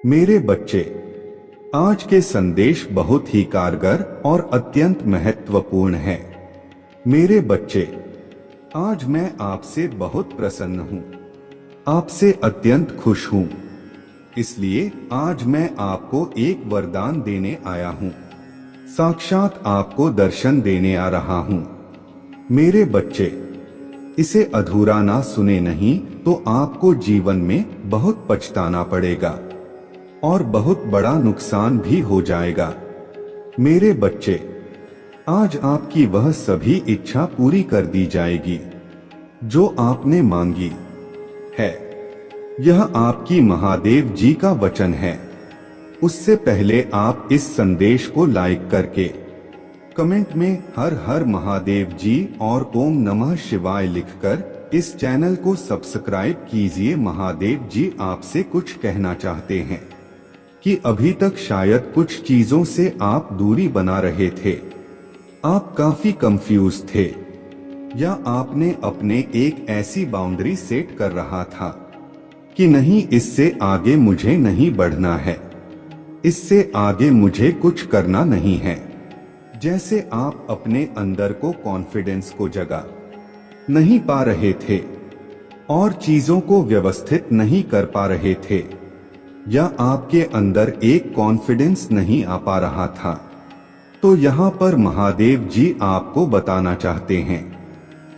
मेरे बच्चे, आज के संदेश बहुत ही कारगर और अत्यंत महत्वपूर्ण है। मेरे बच्चे, आज मैं आपसे बहुत प्रसन्न हूँ, आपसे अत्यंत खुश हूँ। इसलिए आज मैं आपको एक वरदान देने आया हूँ, साक्षात आपको दर्शन देने आ रहा हूँ। मेरे बच्चे, इसे अधूरा ना सुने नहीं तो आपको जीवन में बहुत पछताना पड़ेगा और बहुत बड़ा नुकसान भी हो जाएगा। मेरे बच्चे, आज आपकी वह सभी इच्छा पूरी कर दी जाएगी जो आपने मांगी है। यह आपकी महादेव जी का वचन है। उससे पहले आप इस संदेश को लाइक करके कमेंट में हर हर महादेव जी और ओम नमः शिवाय लिखकर इस चैनल को सब्सक्राइब कीजिए। महादेव जी आपसे कुछ कहना चाहते हैं कि अभी तक शायद कुछ चीजों से आप दूरी बना रहे थे, आप काफी कंफ्यूज थे, या आपने अपने एक ऐसी बाउंड्री सेट कर रहा था कि नहीं, इससे आगे मुझे नहीं बढ़ना है, इससे आगे मुझे कुछ करना नहीं है। जैसे आप अपने अंदर को कॉन्फिडेंस को जगा नहीं पा रहे थे और चीजों को व्यवस्थित नहीं कर पा रहे थे, या आपके अंदर एक कॉन्फिडेंस नहीं आ पा रहा था, तो यहाँ पर महादेव जी आपको बताना चाहते हैं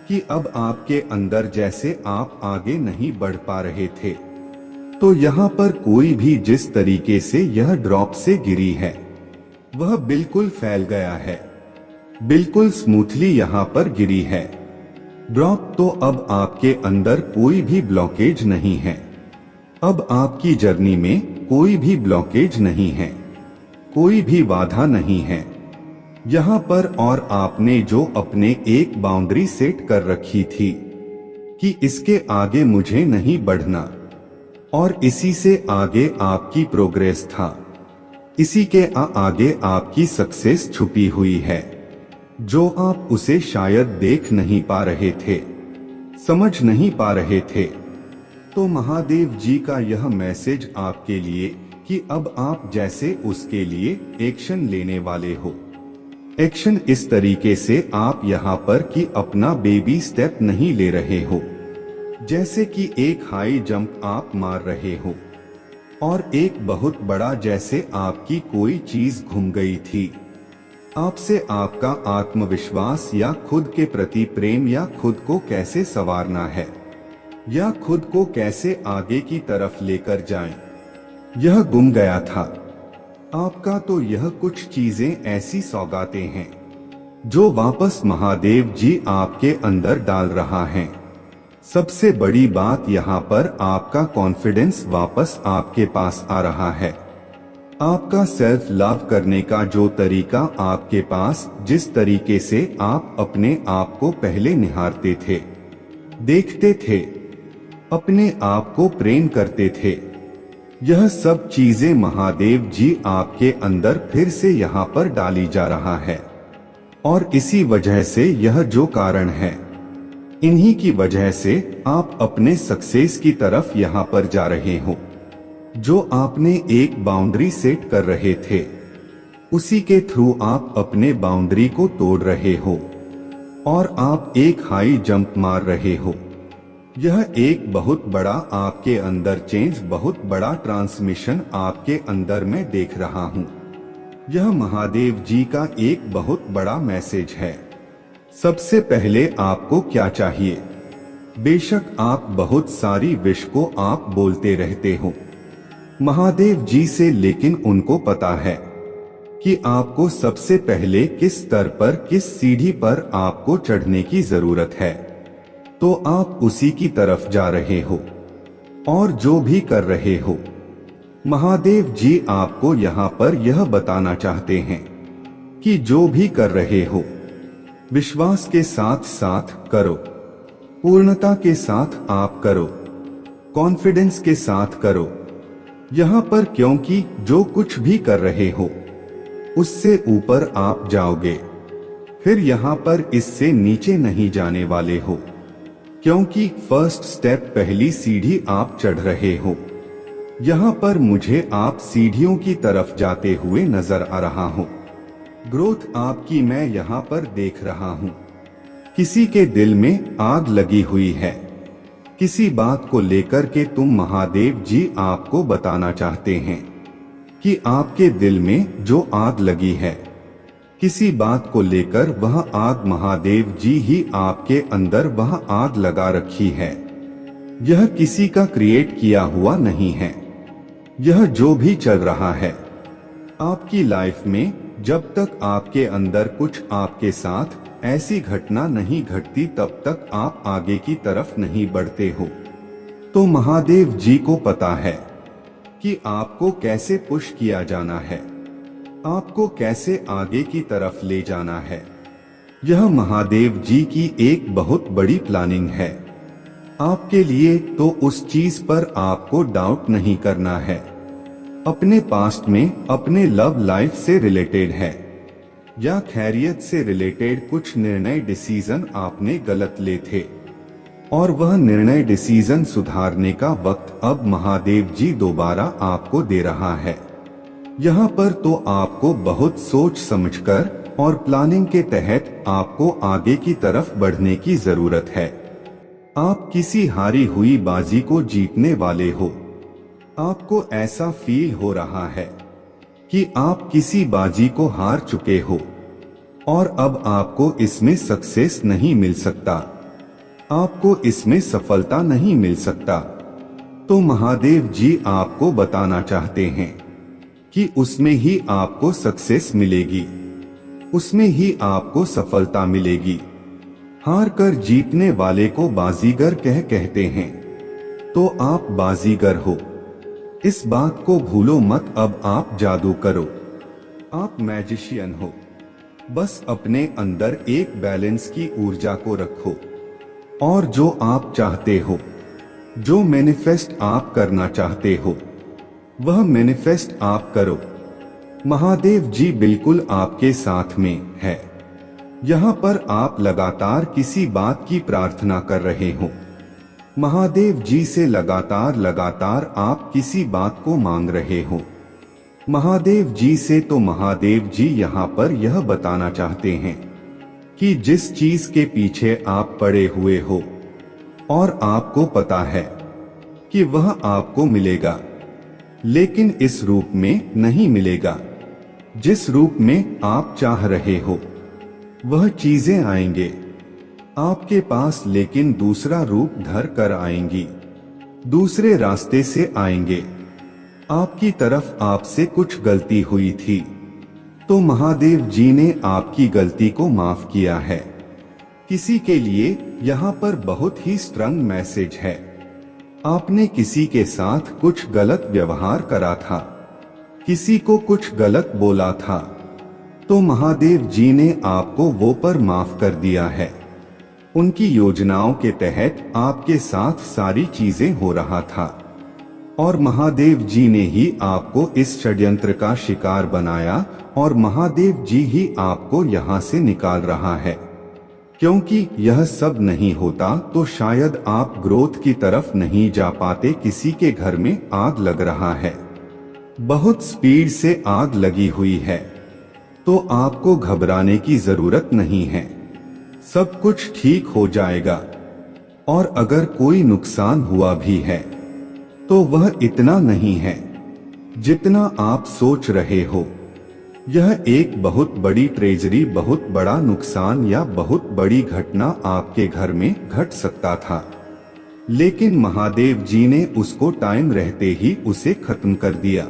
कि अब आपके अंदर जैसे आप आगे नहीं बढ़ पा रहे थे, तो यहाँ पर कोई भी जिस तरीके से यह ड्रॉप से गिरी है वह बिल्कुल फैल गया है, बिल्कुल स्मूथली यहाँ पर गिरी है ड्रॉप। तो अब आपके अंदर कोई भी ब्लॉकेज नहीं है, अब आपकी जर्नी में कोई भी ब्लॉकेज नहीं है, कोई भी बाधा नहीं है यहाँ पर। और आपने जो अपने एक बाउंड्री सेट कर रखी थी कि इसके आगे मुझे नहीं बढ़ना, और इसी से आगे आपकी प्रोग्रेस था, इसी के आगे आपकी सक्सेस छुपी हुई है, जो आप उसे शायद देख नहीं पा रहे थे, समझ नहीं पा रहे थे। तो महादेव जी का यह मैसेज आपके लिए कि अब आप जैसे उसके लिए एक्शन लेने वाले हो। एक्शन इस तरीके से आप यहाँ पर कि अपना बेबी स्टेप नहीं ले रहे हो, जैसे कि एक हाई जंप आप मार रहे हो और एक बहुत बड़ा, जैसे आपकी कोई चीज घूम गई थी, आपसे आपका आत्मविश्वास या खुद के प्रति प्रेम, या खुद को कैसे संवारना है, या खुद को कैसे आगे की तरफ लेकर जाएं, यह गुम गया था आपका। तो यह कुछ चीजें ऐसी सौगातें हैं जो वापस महादेव जी आपके अंदर डाल रहा है। सबसे बड़ी बात यहाँ पर आपका कॉन्फिडेंस वापस आपके पास आ रहा है। आपका सेल्फ लव करने का जो तरीका आपके पास, जिस तरीके से आप अपने आप को पहले निहारते थे, देखते थे, अपने आप को प्रेम करते थे, यह सब चीजें महादेव जी आपके अंदर फिर से यहाँ पर डाली जा रहा है। और इसी वजह से यह जो कारण है, इन्हीं की वजह से आप अपने सक्सेस की तरफ यहाँ पर जा रहे हो। जो आपने एक बाउंड्री सेट कर रहे थे, उसी के थ्रू आप अपने बाउंड्री को तोड़ रहे हो और आप एक हाई जंप मार रहे हो। यह एक बहुत बड़ा आपके अंदर चेंज, बहुत बड़ा ट्रांसमिशन आपके अंदर मैं देख रहा हूँ। यह महादेव जी का एक बहुत बड़ा मैसेज है। सबसे पहले आपको क्या चाहिए? बेशक आप बहुत सारी विश को आप बोलते रहते हो महादेव जी से, लेकिन उनको पता है कि आपको सबसे पहले किस स्तर पर, किस सीढ़ी पर आपको चढ़ने की जरूरत है, तो आप उसी की तरफ जा रहे हो। और जो भी कर रहे हो, महादेव जी आपको यहाँ पर यह बताना चाहते हैं कि जो भी कर रहे हो, विश्वास के साथ साथ करो, पूर्णता के साथ आप करो, कॉन्फिडेंस के साथ करो यहाँ पर, क्योंकि जो कुछ भी कर रहे हो उससे ऊपर आप जाओगे। फिर यहाँ पर इससे नीचे नहीं जाने वाले हो, क्योंकि फर्स्ट स्टेप, पहली सीढ़ी आप चढ़ रहे हो। यहाँ पर मुझे आप सीढ़ियों की तरफ जाते हुए नजर आ रहा हूँ। ग्रोथ आपकी मैं यहाँ पर देख रहा हूँ। किसी के दिल में आग लगी हुई है, किसी बात को लेकर के तुम महादेव जी आपको बताना चाहते हैं कि आपके दिल में जो आग लगी है, किसी बात को लेकर वह आग महादेव जी ही आपके अंदर वह आग लगा रखी है। यह किसी का क्रिएट किया हुआ नहीं है। यह जो भी चल रहा है आपकी लाइफ में, जब तक आपके अंदर कुछ आपके साथ ऐसी घटना नहीं घटती तब तक आप आगे की तरफ नहीं बढ़ते हो। तो महादेव जी को पता है कि आपको कैसे पुश किया जाना है, आपको कैसे आगे की तरफ ले जाना है। यह महादेव जी की एक बहुत बड़ी प्लानिंग है आपके लिए। तो उस चीज पर आपको डाउट नहीं करना है। अपने पास्ट में, अपने लव लाइफ से रिलेटेड है या खैरियत से रिलेटेड कुछ निर्णय डिसीजन आपने गलत ले थे और वह निर्णय डिसीजन सुधारने का वक्त अब महादेव जी दोबारा आपको दे रहा है। यहाँ पर तो आपको बहुत सोच समझकर और प्लानिंग के तहत आपको आगे की तरफ बढ़ने की जरूरत है। आप किसी हारी हुई बाजी को जीतने वाले हो। आपको ऐसा फील हो रहा है कि आप किसी बाजी को हार चुके हो और अब आपको इसमें सक्सेस नहीं मिल सकता, आपको इसमें सफलता नहीं मिल सकता। तो महादेव जी आपको बताना चाहते हैं कि उसमें ही आपको सक्सेस मिलेगी, उसमें ही आपको सफलता मिलेगी। हार कर जीतने वाले को बाजीगर कहते हैं। तो आप बाजीगर हो, इस बात को भूलो मत। अब आप जादू करो, आप मैजिशियन हो। बस अपने अंदर एक बैलेंस की ऊर्जा को रखो और जो आप चाहते हो, जो मैनिफेस्ट आप करना चाहते हो, वह मैनिफेस्ट आप करो। महादेव जी बिल्कुल आपके साथ में है। यहाँ पर आप लगातार किसी बात की प्रार्थना कर रहे हो। महादेव जी से लगातार आप किसी बात को मांग रहे हो महादेव जी से। तो महादेव जी यहाँ पर यह बताना चाहते हैं कि जिस चीज के पीछे आप पड़े हुए हो और आपको पता है कि वह आपको मिलेगा, लेकिन इस रूप में नहीं मिलेगा जिस रूप में आप चाह रहे हो। वह चीजें आएंगे आपके पास, लेकिन दूसरा रूप धर कर आएंगी, दूसरे रास्ते से आएंगे। आपकी तरफ आपसे कुछ गलती हुई थी, तो महादेव जी ने आपकी गलती को माफ किया है। किसी के लिए यहाँ पर बहुत ही स्ट्रॉन्ग मैसेज है। आपने किसी के साथ कुछ गलत व्यवहार करा था, किसी को कुछ गलत बोला था, तो महादेव जी ने आपको वो पर माफ कर दिया है। उनकी योजनाओं के तहत आपके साथ सारी चीजें हो रहा था और महादेव जी ने ही आपको इस षड्यंत्र का शिकार बनाया और महादेव जी ही आपको यहाँ से निकाल रहा है। क्योंकि यह सब नहीं होता तो शायद आप ग्रोथ की तरफ नहीं जा पाते। किसी के घर में आग लग रहा है, बहुत स्पीड से आग लगी हुई है, तो आपको घबराने की जरूरत नहीं है। सब कुछ ठीक हो जाएगा और अगर कोई नुकसान हुआ भी है तो वह इतना नहीं है जितना आप सोच रहे हो। यह एक बहुत बड़ी ट्रेजरी, बहुत बड़ा नुकसान या बहुत बड़ी घटना आपके घर में घट सकता था, लेकिन महादेव जी ने उसको टाइम रहते ही उसे खत्म कर दिया।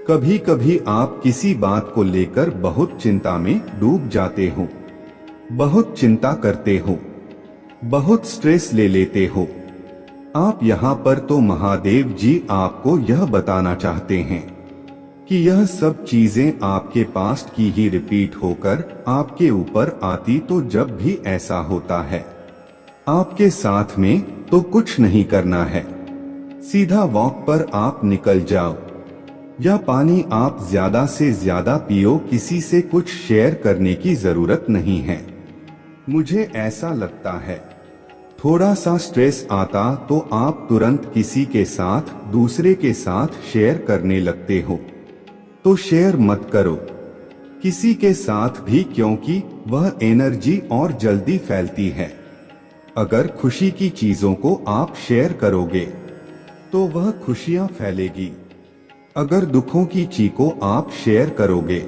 कभी कभी आप किसी बात को लेकर बहुत चिंता में डूब जाते हो, बहुत चिंता करते हो, बहुत स्ट्रेस ले लेते हो। आप यहाँ पर तो महादेव जी आपको यह बताना चाहते हैं कि यह सब चीजें आपके पास्ट की ही रिपीट होकर आपके ऊपर आती। तो जब भी ऐसा होता है आपके साथ में, तो कुछ नहीं करना है, सीधा वॉक पर आप निकल जाओ या पानी आप ज्यादा से ज्यादा पियो। किसी से कुछ शेयर करने की जरूरत नहीं है। मुझे ऐसा लगता है थोड़ा सा स्ट्रेस आता तो आप तुरंत किसी के साथ, दूसरे के साथ शेयर करने लगते हो। तो शेयर मत करो किसी के साथ भी, क्योंकि वह एनर्जी और जल्दी फैलती है। अगर खुशी की चीजों को आप शेयर करोगे तो वह खुशियां फैलेगी। अगर दुखों की चीजों को आप शेयर करोगे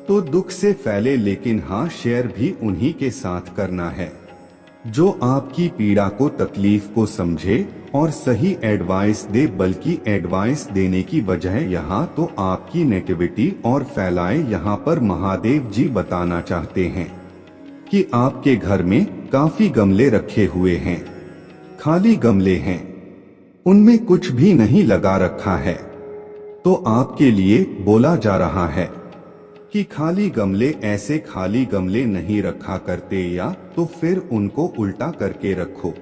तो दुख से फैले, लेकिन हाँ, शेयर भी उन्हीं के साथ करना है जो आपकी पीड़ा को, तकलीफ को समझे और सही एडवाइस दे, बल्कि एडवाइस देने की बजाय यहाँ तो आपकी नेगेटिविटी और फैलाए। यहाँ पर महादेव जी बताना चाहते हैं कि आपके घर में काफी गमले रखे हुए हैं, खाली गमले हैं, उनमें कुछ भी नहीं लगा रखा है। तो आपके लिए बोला जा रहा है कि खाली गमले, ऐसे खाली गमले नहीं रखा करते, या तो फिर उनको उल्टा करके रखो,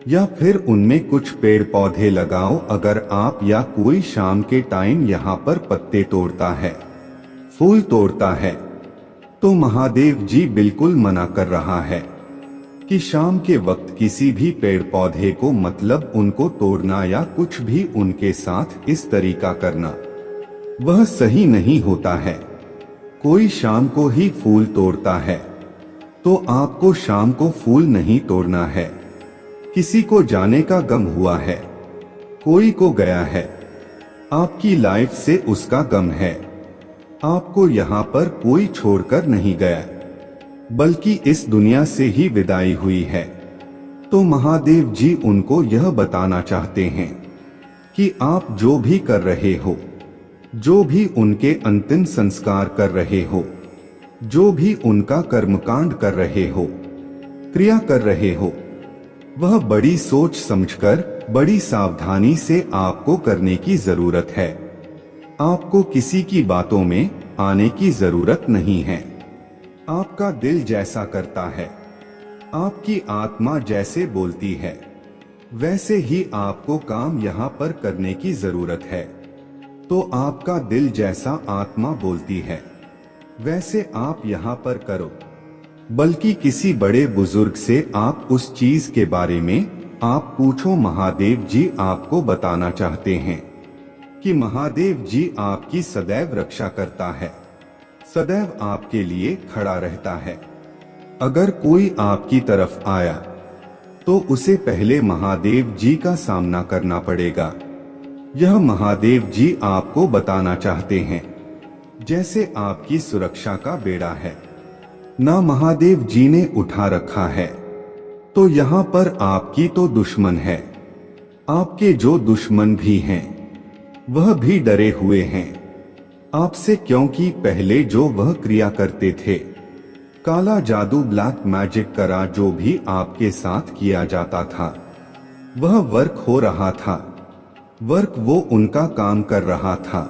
या फिर उनमें कुछ पेड़ पौधे लगाओ। अगर आप या कोई शाम के टाइम यहाँ पर पत्ते तोड़ता है, फूल तोड़ता है, तो महादेव जी बिल्कुल मना कर रहा है कि शाम के वक्त किसी भी पेड़ पौधे को, मतलब उनको तोड़ना या कुछ भी उनके साथ इस तरीका करना, वह सही नहीं होता है। कोई शाम को ही फूल तोड़ता है तो आपको शाम को फूल नहीं तोड़ना है। किसी को जाने का गम हुआ है, कोई को गया है, आपकी लाइफ से उसका गम है, आपको यहाँ पर कोई छोड़कर नहीं गया, बल्कि इस दुनिया से ही विदाई हुई है। तो महादेव जी उनको यह बताना चाहते हैं कि आप जो भी कर रहे हो, जो भी उनके अंतिम संस्कार कर रहे हो, जो भी उनका कर्मकांड कर रहे हो, क्रिया कर रहे हो, वह बड़ी सोच समझकर, बड़ी सावधानी से आपको करने की जरूरत है। आपको किसी की बातों में आने की जरूरत नहीं है। आपका दिल जैसा करता है, आपकी आत्मा जैसे बोलती है, वैसे ही आपको काम यहाँ पर करने की जरूरत है। तो आपका दिल जैसा आत्मा बोलती है, वैसे आप यहाँ पर करो। बल्कि किसी बड़े बुजुर्ग से आप उस चीज के बारे में आप पूछो। महादेव जी आपको बताना चाहते हैं कि महादेव जी आपकी सदैव रक्षा करता है, सदैव आपके लिए खड़ा रहता है। अगर कोई आपकी तरफ आया तो उसे पहले महादेव जी का सामना करना पड़ेगा। यह महादेव जी आपको बताना चाहते हैं जैसे आपकी सुरक्षा का बेड़ा है ना महादेव जी ने उठा रखा है, तो यहाँ पर आपकी तो दुश्मन है। आपके जो दुश्मन भी हैं वह भी डरे हुए हैं आपसे, क्योंकि पहले जो वह क्रिया करते थे, काला जादू, ब्लैक मैजिक करा, जो भी आपके साथ किया जाता था वह वर्क हो रहा था, वर्क वो उनका काम कर रहा था,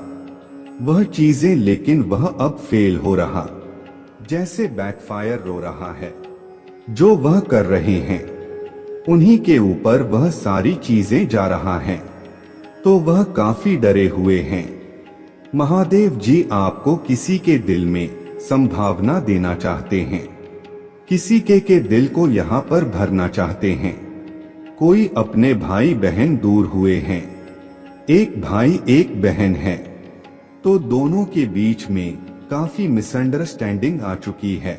वह चीजें, लेकिन वह अब फेल हो रहा, जैसे बैकफायर हो रहा है। जो वह कर रहे हैं उन्हीं के ऊपर वह सारी चीजें जा रहा है, तो वह काफी डरे हुए हैं। महादेव जी आपको किसी के दिल में संभावना देना चाहते हैं, किसी के दिल को यहाँ पर भरना चाहते हैं। कोई अपने भाई बहन दूर हुए हैं, एक भाई एक बहन है, तो दोनों के बीच में काफी मिसअंडरस्टैंडिंग आ चुकी है,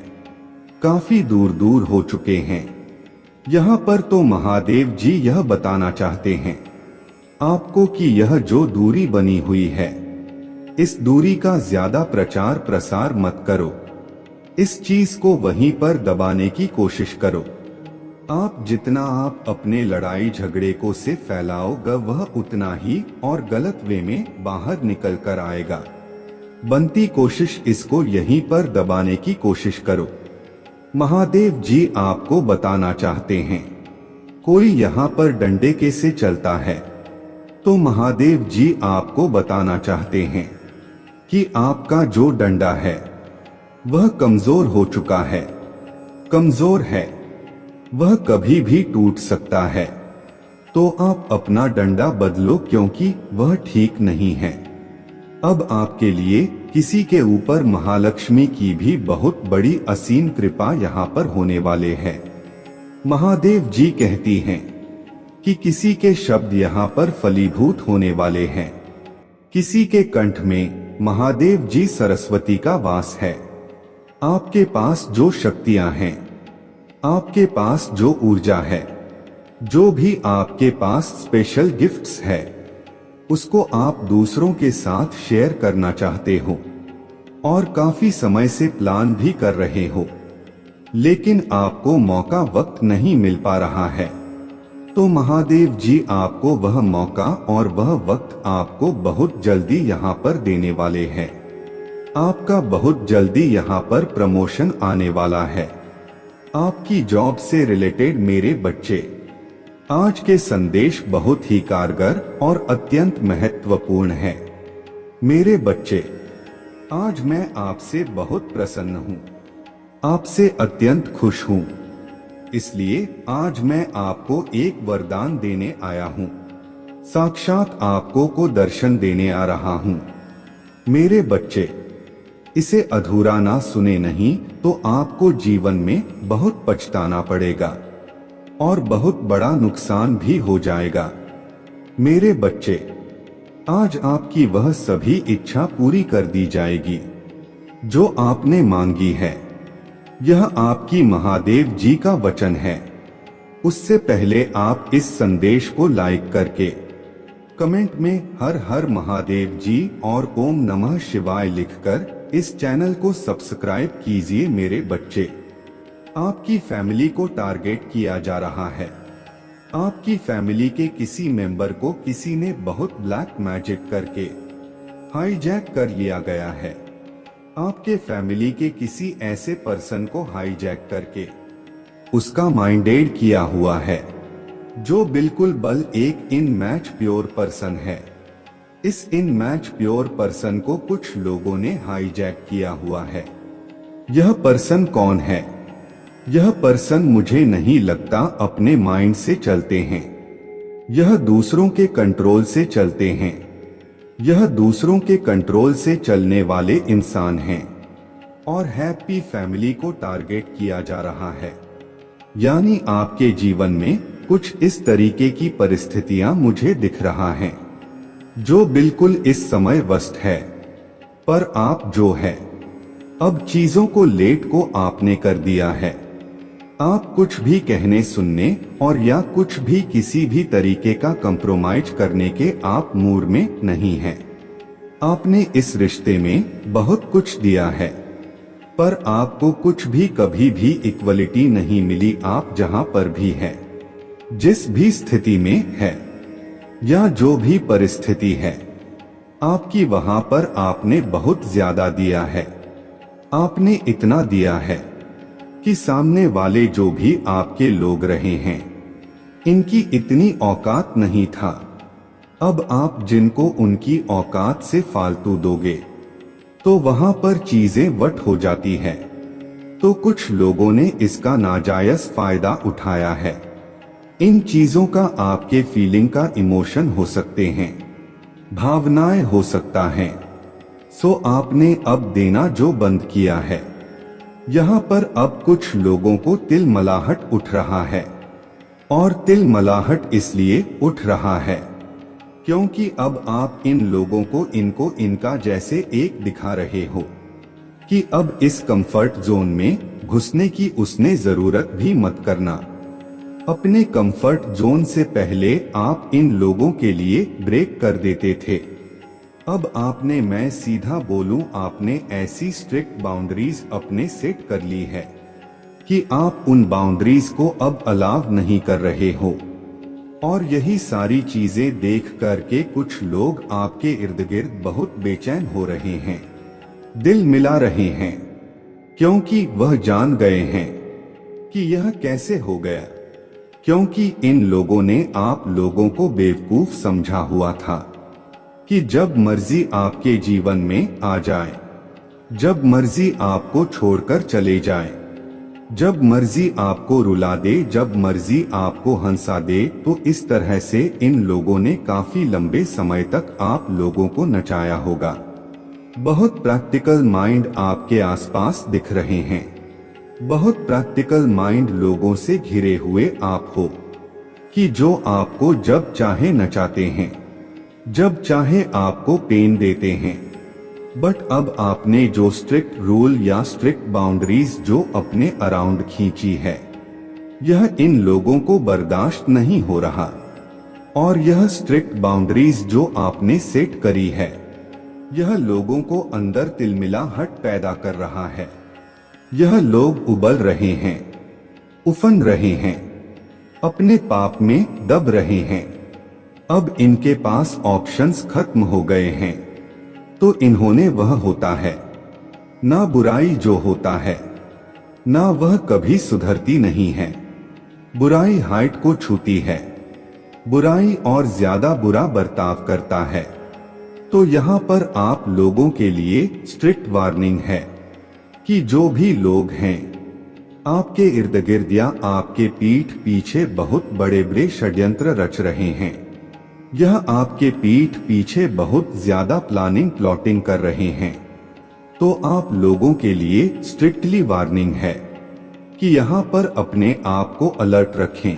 काफी दूर दूर हो चुके हैं। यहाँ पर तो महादेव जी यह बताना चाहते हैं आपको कि यह जो दूरी बनी हुई है, इस दूरी का ज्यादा प्रचार प्रसार मत करो, इस चीज को वहीं पर दबाने की कोशिश करो। आप जितना आप अपने लड़ाई झगड़े को से फैलाओगे, वह उतना ही और गलत वे में बाहर निकल कर आएगा। बनती कोशिश इसको यहीं पर दबाने की कोशिश करो। महादेव जी आपको बताना चाहते हैं कोई यहाँ पर डंडे के से चलता है, तो महादेव जी आपको बताना चाहते हैं कि आपका जो डंडा है वह कमजोर हो चुका है, कमजोर है, वह कभी भी टूट सकता है। तो आप अपना डंडा बदलो, क्योंकि वह ठीक नहीं है। अब आपके लिए किसी के ऊपर महालक्ष्मी की भी बहुत बड़ी असीम कृपा यहाँ पर होने वाले है। महादेव जी कहती हैं कि किसी के शब्द यहाँ पर फलीभूत होने वाले हैं। किसी के कंठ में महादेव जी सरस्वती का वास है। आपके पास जो शक्तियां हैं, आपके पास जो ऊर्जा है, जो भी आपके पास स्पेशल गिफ्ट्स है, उसको आप दूसरों के साथ शेयर करना चाहते हो और काफी समय से प्लान भी कर रहे हो, लेकिन आपको मौका वक्त नहीं मिल पा रहा है, तो महादेव जी आपको वह मौका और वह वक्त आपको बहुत जल्दी यहाँ पर देने वाले हैं। आपका बहुत जल्दी यहाँ पर प्रमोशन आने वाला है। आपकी जॉब से रिलेटेड मेरे बच्चे, आज के संदेश बहुत ही कारगर और अत्यंत महत्वपूर्ण है। मेरे बच्चे, आज मैं आपसे बहुत प्रसन्न हूँ, आपसे अत्यंत खुश हूँ। इसलिए आज मैं आपको एक वरदान देने आया हूँ, साक्षात आपको को दर्शन देने आ रहा हूँ। मेरे बच्चे, इसे अधूरा ना सुने नहीं तो आपको जीवन में बहुत पछताना पड़ेगा और बहुत बड़ा नुकसान भी हो जाएगा। मेरे बच्चे, आज आपकी वह सभी इच्छा पूरी कर दी जाएगी जो आपने मांगी है। यह आपकी महादेव जी का वचन है। उससे पहले आप इस संदेश को लाइक करके कमेंट में हर हर महादेव जी और ओम नमः शिवाय लिखकर इस चैनल को सब्सक्राइब कीजिए। मेरे बच्चे, आपकी फैमिली को टारगेट किया जा रहा है। आपकी फैमिली के किसी मेंबर को किसी ने बहुत ब्लैक मैजिक करके हाईजैक कर लिया गया है। आपके फैमिली के किसी ऐसे पर्सन को हाईजैक करके उसका माइंडेड किया हुआ है, जो बिल्कुल बल एक इन मैच प्योर पर्सन है। इस इन मैच प्योर पर्सन को कुछ लोगों ने हाईजैक किया हुआ है। यह पर्सन कौन है? यह पर्सन मुझे नहीं लगता अपने माइंड से चलते हैं। यह दूसरों के कंट्रोल से चलते हैं। यह दूसरों के कंट्रोल से चलने वाले इंसान हैं और हैप्पी फैमिली को टारगेट किया जा रहा है। यानी आपके जीवन में कुछ इस तरीके की परिस्थितियां मुझे दिख रहा है, जो बिल्कुल इस समय वस्त है। पर आप जो है, अब चीजों को लेट को आपने कर दिया है। आप कुछ भी कहने सुनने और या कुछ भी किसी भी तरीके का कंप्रोमाइज करने के आप मूड में नहीं हैं। आपने इस रिश्ते में बहुत कुछ दिया है, पर आपको कुछ भी कभी भी इक्वलिटी नहीं मिली। आप जहां पर भी है, जिस भी स्थिति में है या जो भी परिस्थिति है, आपकी वहां पर आपने बहुत ज्यादा दिया है। आपने इतना दिया है कि सामने वाले जो भी आपके लोग रहे हैं, इनकी इतनी औकात नहीं था। अब आप जिनको उनकी औकात से फालतू दोगे तो वहां पर चीजें वट हो जाती है। तो कुछ लोगों ने इसका नाजायज फायदा उठाया है। इन चीजों का आपके फीलिंग का इमोशन हो सकते हैं, भावनाएं हो सकता है। सो आपने अब देना जो बंद किया है। यहाँ पर अब कुछ लोगों को तिलमलाहट उठ रहा है, और तिलमलाहट इसलिए उठ रहा है क्योंकि अब आप इन लोगों को इनको इनका जैसे एक दिखा रहे हो कि अब इस कंफर्ट जोन में घुसने की उसने जरूरत भी मत करना। अपने कंफर्ट जोन से पहले आप इन लोगों के लिए ब्रेक कर देते थे। अब आपने, मैं सीधा बोलूं, आपने ऐसी स्ट्रिक्ट बाउंड्रीज अपने सेट कर ली है कि आप उन बाउंड्रीज को अब अलाव नहीं कर रहे हो। और यही सारी चीजें देख करके कुछ लोग आपके इर्द गिर्द बहुत बेचैन हो रहे हैं, दिल मिला रहे हैं, क्योंकि वह जान गए हैं कि यह कैसे हो गया। क्योंकि इन लोगों ने आप लोगों को बेवकूफ समझा हुआ था कि जब मर्जी आपके जीवन में आ जाए, जब मर्जी आपको छोड़कर चले जाए, जब मर्जी आपको रुला दे, जब मर्जी आपको हंसा दे, तो इस तरह से इन लोगों ने काफी लंबे समय तक आप लोगों को नचाया होगा। बहुत प्रैक्टिकल माइंड आपके आसपास दिख रहे हैं, बहुत प्रैक्टिकल माइंड लोगों से घिरे हुए आप हो कि जो आपको जब चाहे नचाते हैं, जब चाहे आपको पेन देते हैं। बट अब आपने जो स्ट्रिक्ट रूल या स्ट्रिक्ट बाउंड्रीज जो अपने अराउंड खींची है, यह इन लोगों को बर्दाश्त नहीं हो रहा। और यह स्ट्रिक्ट बाउंड्रीज जो आपने सेट करी है, यह लोगों को अंदर तिलमिलाहट पैदा कर रहा है। यह लोग उबल रहे हैं, उफन रहे हैं, अपने पाप में दब रहे हैं। अब इनके पास ऑप्शंस खत्म हो गए हैं, तो इन्होंने वह होता है ना बुराई जो होता है, ना वह कभी सुधरती नहीं है। बुराई हाइट को छूती है, बुराई और ज्यादा बुरा बर्ताव करता है। तो यहाँ पर आप लोगों के लिए स्ट्रिक्ट वार्निंग है कि जो भी लोग हैं आपके इर्द गिर्द या आपके पीठ पीछे बहुत बड़े बड़े षड्यंत्र रच रहे हैं, यह आपके पीठ पीछे बहुत ज्यादा प्लानिंग प्लॉटिंग कर रहे हैं, तो आप लोगों के लिए स्ट्रिक्टली वार्निंग है कि यहाँ पर अपने आप को अलर्ट रखें।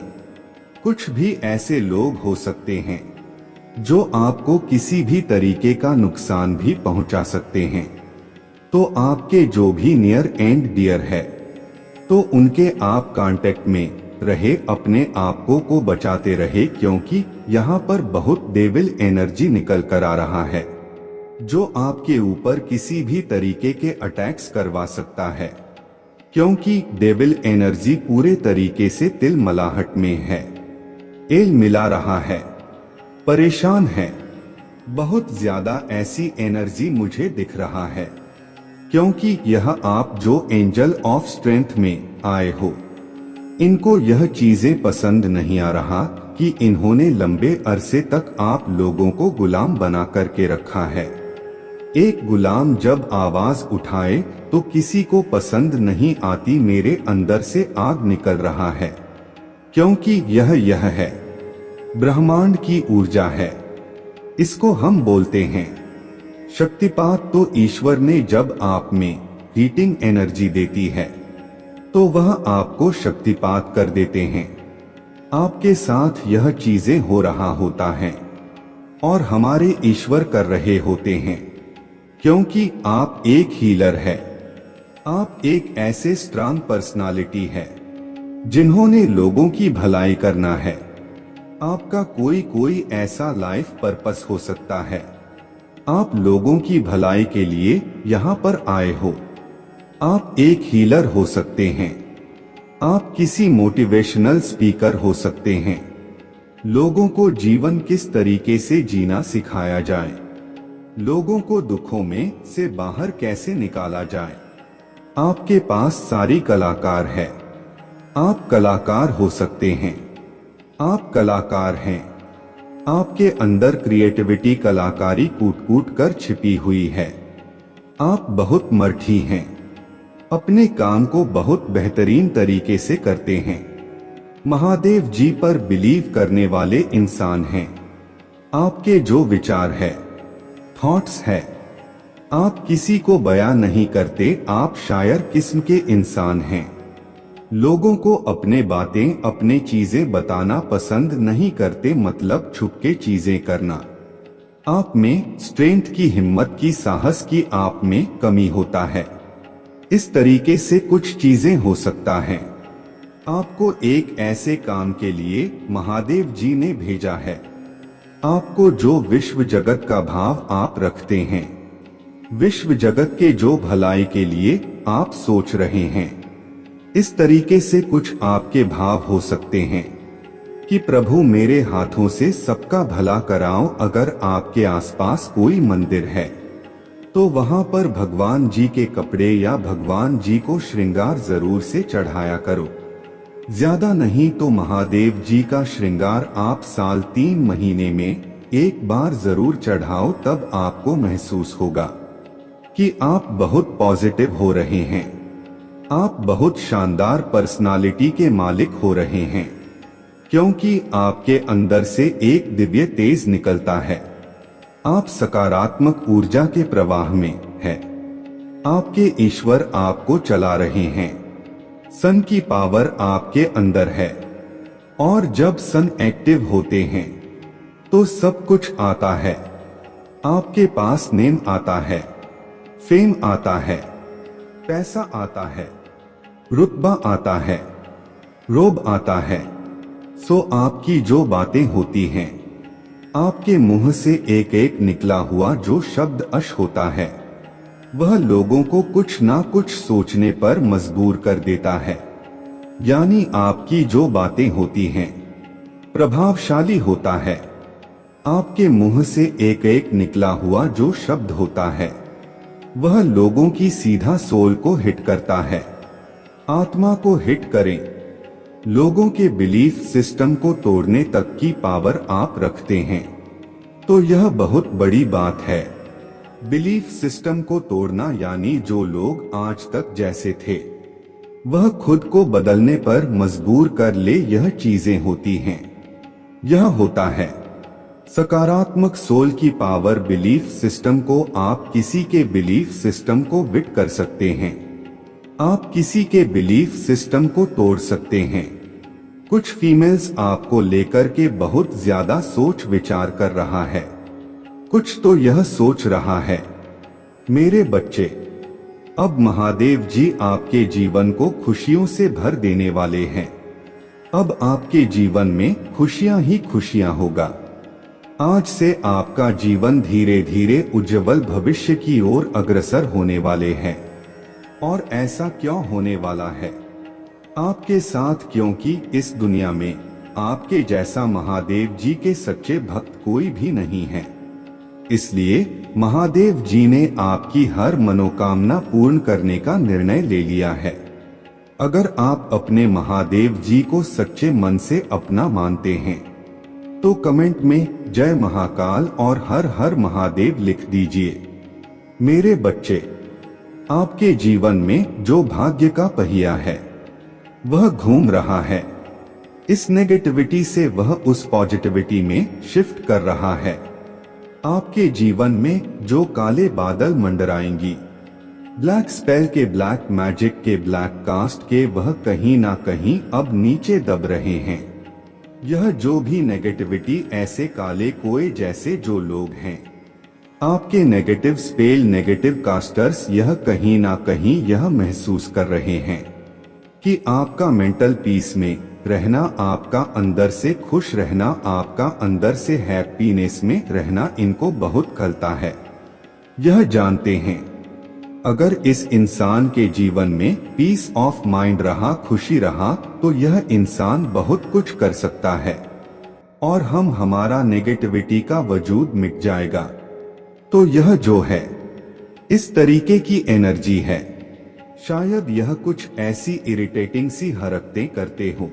कुछ भी ऐसे लोग हो सकते हैं जो आपको किसी भी तरीके का नुकसान भी पहुंचा सकते हैं। तो आपके जो भी नियर एंड डियर है, तो उनके आप कांटेक्ट में रहे, अपने आप को बचाते रहे, क्योंकि यहाँ पर बहुत डेविल एनर्जी निकल कर आ रहा है जो आपके ऊपर किसी भी तरीके के अटैक्स करवा सकता है। क्योंकि डेविल एनर्जी पूरे तरीके से तिलमिलाहट में है, एल मिला रहा है, परेशान है। बहुत ज्यादा ऐसी एनर्जी मुझे दिख रहा है, क्योंकि यह आप जो एंजल ऑफ स्ट्रेंथ में आए हो, इनको यह चीजें पसंद नहीं आ रहा कि इन्होंने लंबे अरसे तक आप लोगों को गुलाम बना करके रखा है। एक गुलाम जब आवाज उठाए तो किसी को पसंद नहीं आती। मेरे अंदर से आग निकल रहा है, क्योंकि यह है ब्रह्मांड की ऊर्जा है। इसको हम बोलते हैं शक्तिपात। तो ईश्वर ने जब आप में हीटिंग एनर्जी देती है, तो वह आपको शक्तिपात कर देते हैं। आपके साथ यह चीजें हो रहा होता है और हमारे ईश्वर कर रहे होते हैं, क्योंकि आप एक हीलर है। आप एक ऐसे स्ट्रांग पर्सनालिटी है जिन्होंने लोगों की भलाई करना है। आपका कोई ऐसा लाइफ पर्पस हो सकता है, आप लोगों की भलाई के लिए यहाँ पर आए हो। आप एक हीलर हो सकते हैं, आप किसी मोटिवेशनल स्पीकर हो सकते हैं। लोगों को जीवन किस तरीके से जीना सिखाया जाए, लोगों को दुखों में से बाहर कैसे निकाला जाए। आपके पास सारी कलाकार है, आप कलाकार हो सकते हैं। आप कलाकार हैं, आपके अंदर क्रिएटिविटी कलाकारी कूट कूट कर छिपी हुई है। आप बहुत मर्ठी हैं, अपने काम को बहुत बेहतरीन तरीके से करते हैं। महादेव जी पर बिलीव करने वाले इंसान हैं। आपके जो विचार है, थॉट्स है, आप किसी को बयां नहीं करते। आप शायर किस्म के इंसान हैं। लोगों को अपने बातें, अपने चीजें बताना पसंद नहीं करते, मतलब छुप के चीजें करना। आप में स्ट्रेंथ की, हिम्मत की, साहस की आप में कमी होता है। इस तरीके से कुछ चीजें हो सकता है। आपको एक ऐसे काम के लिए महादेव जी ने भेजा है। आपको जो विश्व जगत का भाव आप रखते हैं, विश्व जगत के जो भलाई के लिए आप सोच रहे हैं, इस तरीके से कुछ आपके भाव हो सकते हैं कि प्रभु मेरे हाथों से सबका भला कराओ। अगर आपके आसपास कोई मंदिर है तो वहां पर भगवान जी के कपड़े या भगवान जी को श्रृंगार जरूर से चढ़ाया करो। ज्यादा नहीं तो महादेव जी का श्रृंगार आप साल 3 महीने में एक बार जरूर चढ़ाओ। तब आपको महसूस होगा कि आप बहुत पॉजिटिव हो रहे हैं, आप बहुत शानदार पर्सनालिटी के मालिक हो रहे हैं, क्योंकि आपके अंदर से एक दिव्य तेज निकलता है। आप सकारात्मक ऊर्जा के प्रवाह में है। आपके ईश्वर आपको चला रहे हैं। सन की पावर आपके अंदर है और जब सन एक्टिव होते हैं तो सब कुछ आता है। आपके पास नेम आता है, फेम आता है, पैसा आता है, रुतबा आता है, रोब आता है। सो आपकी जो बातें होती हैं, आपके मुंह से एक एक निकला हुआ जो शब्द अश होता है, वह लोगों को कुछ ना कुछ सोचने पर मजबूर कर देता है। यानी आपकी जो बातें होती हैं, प्रभावशाली होता है। आपके मुंह से एक एक निकला हुआ जो शब्द होता है, वह लोगों की सीधा सोल को हिट करता है, आत्मा को हिट करें। लोगों के बिलीफ सिस्टम को तोड़ने तक की पावर आप रखते हैं। तो यह बहुत बड़ी बात है। बिलीफ सिस्टम को तोड़ना यानी जो लोग आज तक जैसे थे, वह खुद को बदलने पर मजबूर कर ले। यह चीजें होती हैं। यह होता है सकारात्मक सोल की पावर। बिलीफ सिस्टम को आप किसी के बिलीफ सिस्टम को विट कर सकते हैं। आप किसी के बिलीफ सिस्टम को तोड़ सकते हैं। कुछ फीमेल्स आपको लेकर के बहुत ज्यादा सोच विचार कर रहा है। कुछ तो यह सोच रहा है, मेरे बच्चे, अब महादेव जी आपके जीवन को खुशियों से भर देने वाले हैं। अब आपके जीवन में खुशियां ही खुशियां होगा। आज से आपका जीवन धीरे धीरे उज्जवल भविष्य की ओर अग्रसर होने वाले हैं। और ऐसा क्यों होने वाला है आपके साथ? क्योंकि इस दुनिया में आपके जैसा महादेव जी के सच्चे भक्त कोई भी नहीं है। इसलिए महादेव जी ने आपकी हर मनोकामना पूर्ण करने का निर्णय ले लिया है। अगर आप अपने महादेव जी को सच्चे मन से अपना मानते हैं तो कमेंट में जय महाकाल और हर हर महादेव लिख दीजिए। मेरे बच्चे, आपके जीवन में जो भाग्य का पहिया है वह घूम रहा है। इस नेगेटिविटी से वह उस पॉजिटिविटी में शिफ्ट कर रहा है। आपके जीवन में जो काले बादल मंडराएंगी, ब्लैक स्पेल के, ब्लैक मैजिक के, ब्लैक कास्ट के, वह कहीं ना कहीं अब नीचे दब रहे हैं। यह जो भी नेगेटिविटी, ऐसे काले कोए जैसे जो लोग हैं, आपके नेगेटिव स्पेल, नेगेटिव कास्टर्स, यह कहीं ना कहीं यह महसूस कर रहे हैं कि आपका मेंटल पीस में रहना, आपका अंदर से खुश रहना, आपका अंदर से हैप्पीनेस में रहना इनको बहुत खलता है। यह जानते हैं अगर इस इंसान के जीवन में पीस ऑफ माइंड रहा, खुशी रहा, तो यह इंसान बहुत कुछ कर सकता है और हमारा नेगेटिविटी का वजूद मिट जाएगा। तो यह जो है इस तरीके की एनर्जी है। शायद यह कुछ ऐसी इरिटेटिंग सी हरकतें करते हो।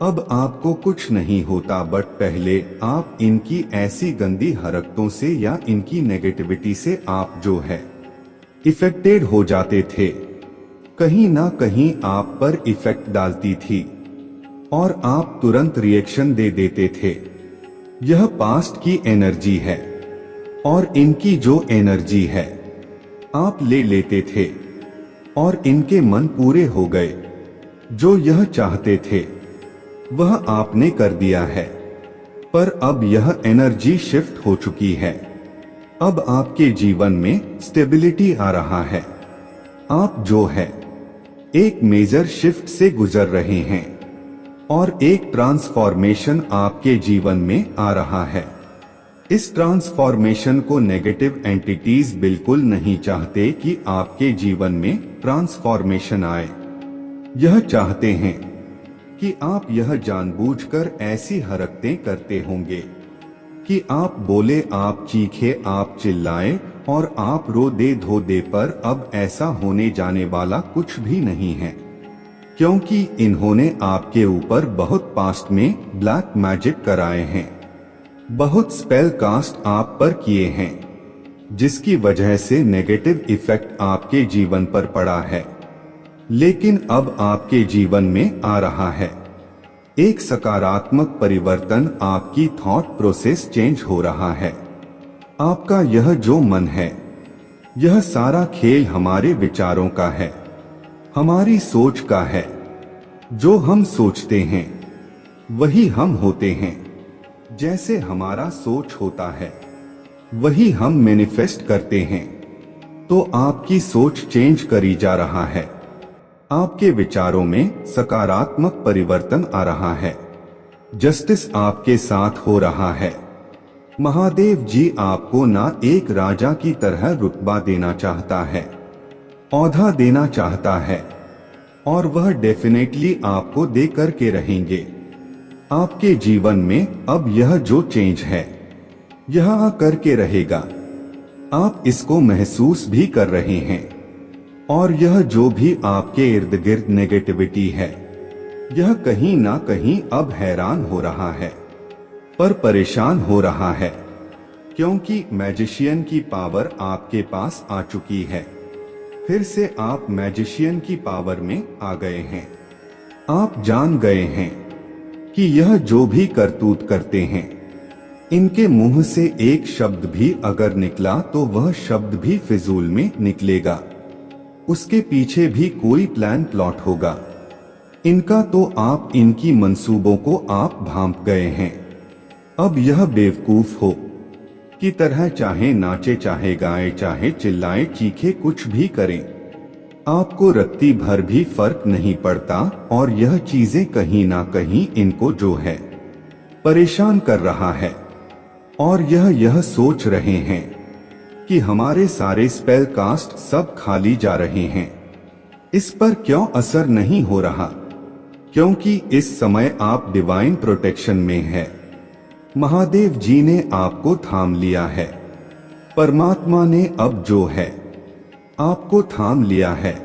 अब आपको कुछ नहीं होता, बट पहले आप इनकी ऐसी गंदी हरकतों से या इनकी नेगेटिविटी से आप जो है इफेक्टेड हो जाते थे। कहीं ना कहीं आप पर इफेक्ट डालती थी और आप तुरंत रिएक्शन दे देते थे। यह पास्ट की एनर्जी है और इनकी जो एनर्जी है आप ले लेते थे और इनके मन पूरे हो गए। जो यह चाहते थे वह आपने कर दिया है, पर अब यह एनर्जी शिफ्ट हो चुकी है। अब आपके जीवन में स्टेबिलिटी आ रहा है। आप जो है एक मेजर शिफ्ट से गुजर रहे हैं और एक ट्रांसफॉर्मेशन आपके जीवन में आ रहा है। इस ट्रांसफॉर्मेशन को नेगेटिव एंटिटीज बिल्कुल नहीं चाहते कि आपके जीवन में ट्रांसफॉर्मेशन आए। यह चाहते हैं कि आप यह जानबूझकर ऐसी हरकतें करते होंगे कि आप बोले, आप चीखे, आप चिल्लाएं और आप रो दे धो दे, पर अब ऐसा होने जाने वाला कुछ भी नहीं है, क्योंकि इन्होंने आपके ऊपर बहुत पास्ट में ब्लैक मैजिक कराए हैं, बहुत स्पेल कास्ट आप पर किए हैं, जिसकी वजह से नेगेटिव इफेक्ट आपके जीवन पर पड़ा है। लेकिन अब आपके जीवन में आ रहा है एक सकारात्मक परिवर्तन। आपकी थॉट प्रोसेस चेंज हो रहा है। आपका यह जो मन है, यह सारा खेल हमारे विचारों का है। हमारी सोच का है। जो हम सोचते हैं वही हम होते हैं। जैसे हमारा सोच होता है वही हम मैनिफेस्ट करते हैं। तो आपकी सोच चेंज करी जा रहा है। आपके विचारों में सकारात्मक परिवर्तन आ रहा है। जस्टिस आपके साथ हो रहा है। महादेव जी आपको ना एक राजा की तरह रुतबा देना चाहता है, औहदा देना चाहता है, और वह डेफिनेटली आपको दे करके रहेंगे। आपके जीवन में अब यह जो चेंज है यह आ करके रहेगा। आप इसको महसूस भी कर रहे हैं। और यह जो भी आपके इर्द गिर्द नेगेटिविटी है यह कहीं ना कहीं अब हैरान हो रहा है, पर परेशान हो रहा है, क्योंकि मैजिशियन की पावर आपके पास आ चुकी है। फिर से आप मैजिशियन की पावर में आ गए हैं। आप जान गए हैं कि यह जो भी करतूत करते हैं इनके मुंह से एक शब्द भी अगर निकला तो वह शब्द भी फिजूल में निकलेगा। उसके पीछे भी कोई प्लान प्लॉट होगा इनका। तो आप इनकी मंसूबों को आप भांप गए हैं। अब यह बेवकूफ हो की तरह चाहे नाचे, चाहे गाए, चाहे चिल्लाए, चीखे, कुछ भी करें, आपको रत्ती भर भी फर्क नहीं पड़ता। और यह चीजें कहीं ना कहीं इनको जो है परेशान कर रहा है। और यह सोच रहे हैं कि हमारे सारे स्पेल कास्ट सब खाली जा रहे हैं। इस पर क्यों असर नहीं हो रहा? क्योंकि इस समय आप डिवाइन प्रोटेक्शन में है। महादेव जी ने आपको थाम लिया है। परमात्मा ने अब जो है आपको थाम लिया है।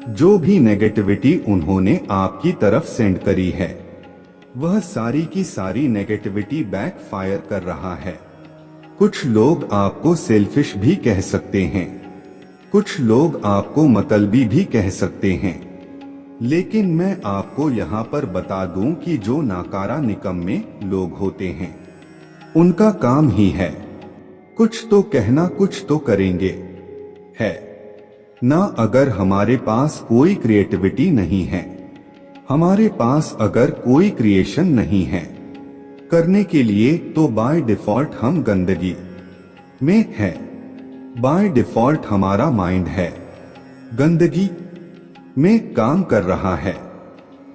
जो भी नेगेटिविटी उन्होंने आपकी तरफ सेंड करी है वह सारी की सारी नेगेटिविटी बैकफायर कर रहा है। कुछ लोग आपको सेल्फिश भी कह सकते हैं, कुछ लोग आपको मतलबी भी कह सकते हैं, लेकिन मैं आपको यहाँ पर बता दूं कि जो नाकारा निकम्मे लोग होते हैं उनका काम ही है कुछ तो कहना, कुछ तो करेंगे है ना। अगर हमारे पास कोई क्रिएटिविटी नहीं है, हमारे पास अगर कोई क्रिएशन नहीं है करने के लिए, तो बाय डिफॉल्ट हम गंदगी में है। बाय डिफॉल्ट हमारा माइंड है गंदगी में काम कर रहा है।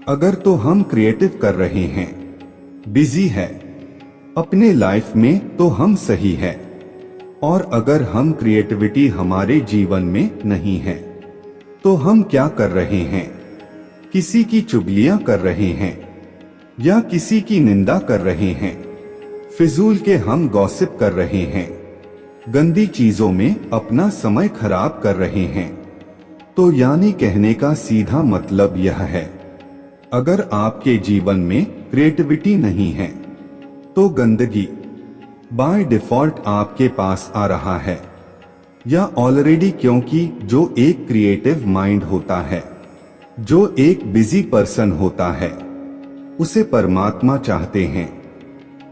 अगर तो हम क्रिएटिव कर रहे हैं, बिजी है अपने लाइफ में, तो हम सही है। और अगर हम क्रिएटिविटी हमारे जीवन में नहीं है तो हम क्या कर रहे हैं? किसी की चुगलियां कर रहे हैं या किसी की निंदा कर रहे हैं। फिजूल के हम गॉसिप कर रहे हैं, गंदी चीजों में अपना समय खराब कर रहे हैं। तो यानी कहने का सीधा मतलब यह है, अगर आपके जीवन में क्रिएटिविटी नहीं है तो गंदगी बाय डिफॉल्ट आपके पास आ रहा है या ऑलरेडी। क्योंकि जो एक क्रिएटिव माइंड होता है, जो एक बिजी पर्सन होता है, उसे परमात्मा चाहते हैं।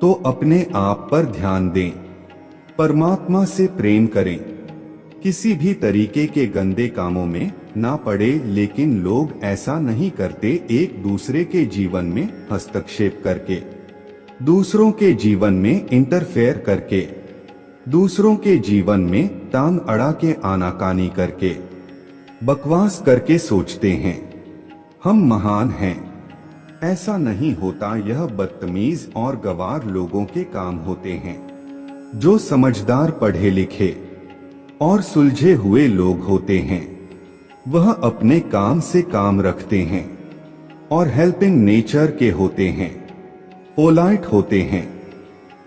तो अपने आप पर ध्यान दें, परमात्मा से प्रेम करें, किसी भी तरीके के गंदे कामों में ना पड़े। लेकिन लोग ऐसा नहीं करते, एक दूसरे के जीवन में हस्तक्षेप करके, दूसरों के जीवन में इंटरफेयर करके, दूसरों के जीवन में टांग अड़ा के आनाकानी करके, बकवास करके सोचते हैं हम महान हैं। ऐसा नहीं होता। यह बदतमीज और गवार लोगों के काम होते हैं। जो समझदार, पढ़े लिखे और सुलझे हुए लोग होते हैं वह अपने काम से काम रखते हैं और हेल्पिंग नेचर के होते हैं, पोलाइट होते हैं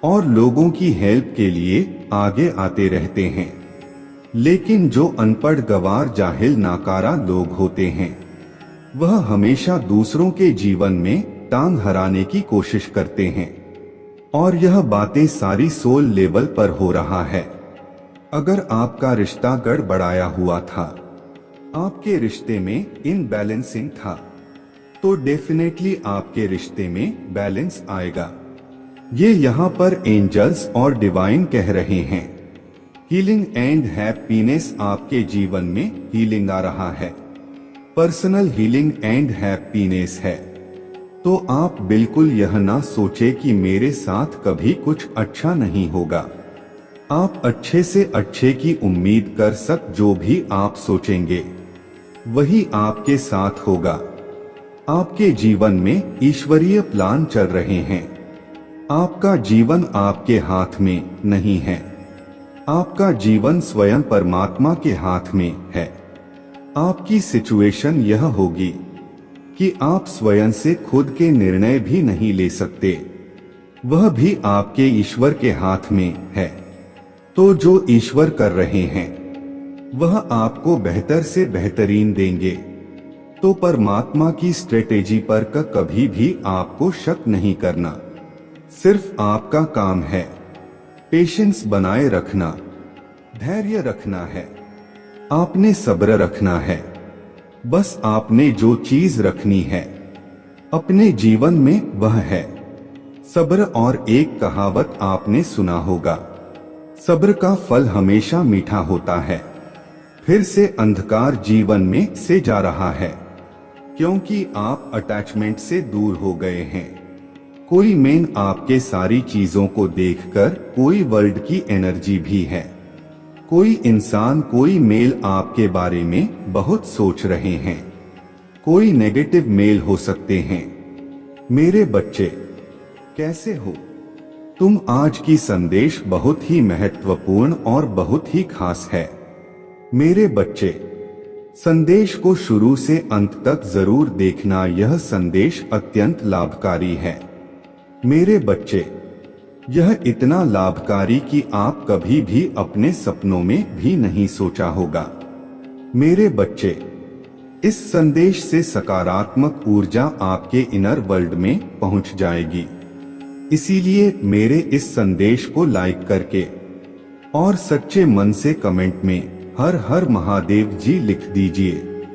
और लोगों की हेल्प के लिए आगे आते रहते हैं। लेकिन जो अनपढ़, गवार, जाहिल, नाकारा लोग होते हैं वह हमेशा दूसरों के जीवन में टांग हराने की कोशिश करते हैं। और यह बातें सारी सोल लेवल पर हो रहा है। अगर आपका रिश्ता गड़बड़ाया हुआ था, आपके रिश्ते में इनबैलेंसिंग था, तो डेफिनेटली आपके रिश्ते में बैलेंस आएगा। ये यहाँ पर एंजल्स और डिवाइन कह रहे हैं। हीलिंग एंड हैप्पीनेस, आपके जीवन में हीलिंग आ रहा है। पर्सनल हीलिंग एंड हैप्पीनेस है। तो आप बिल्कुल यह ना सोचे कि मेरे साथ कभी कुछ अच्छा नहीं होगा। आप अच्छे से अच्छे की उम्मीद कर जो भी आप सोचेंगे वही आपके साथ होगा। आपके जीवन में ईश्वरीय प्लान चल रहे हैं। आपका जीवन आपके हाथ में नहीं है। आपका जीवन स्वयं परमात्मा के हाथ में है। आपकी सिचुएशन यह होगी कि आप स्वयं से खुद के निर्णय भी नहीं ले सकते, वह भी आपके ईश्वर के हाथ में है। तो जो ईश्वर कर रहे हैं वह आपको बेहतर से बेहतरीन देंगे। तो परमात्मा की स्ट्रेटेजी पर कभी भी आपको शक नहीं करना। सिर्फ आपका काम है पेशेंस बनाए रखना, धैर्य रखना है, आपने सब्र रखना है। बस आपने जो चीज रखनी है अपने जीवन में वह है सब्र। और एक कहावत आपने सुना होगा, सब्र का फल हमेशा मीठा होता है। फिर से अंधकार जीवन में से जा रहा है क्योंकि आप अटैचमेंट से दूर हो गए हैं। कोई मेन आपके सारी चीजों को देखकर कोई वर्ल्ड की एनर्जी भी है। कोई इंसान कोई मेल आपके बारे में बहुत सोच रहे हैं। कोई नेगेटिव मेल हो सकते हैं। मेरे बच्चे कैसे हो तुम? आज की संदेश बहुत ही महत्वपूर्ण और बहुत ही खास है। मेरे बच्चे संदेश को शुरू से अंत तक जरूर देखना, यह संदेश अत्यंत लाभकारी है। मेरे बच्चे यह इतना लाभकारी कि आप कभी भी अपने सपनों में भी नहीं सोचा होगा। मेरे बच्चे इस संदेश से सकारात्मक ऊर्जा आपके इनर वर्ल्ड में पहुंच जाएगी। इसीलिए मेरे इस संदेश को लाइक करके और सच्चे मन से कमेंट में हर हर महादेव जी लिख दीजिए।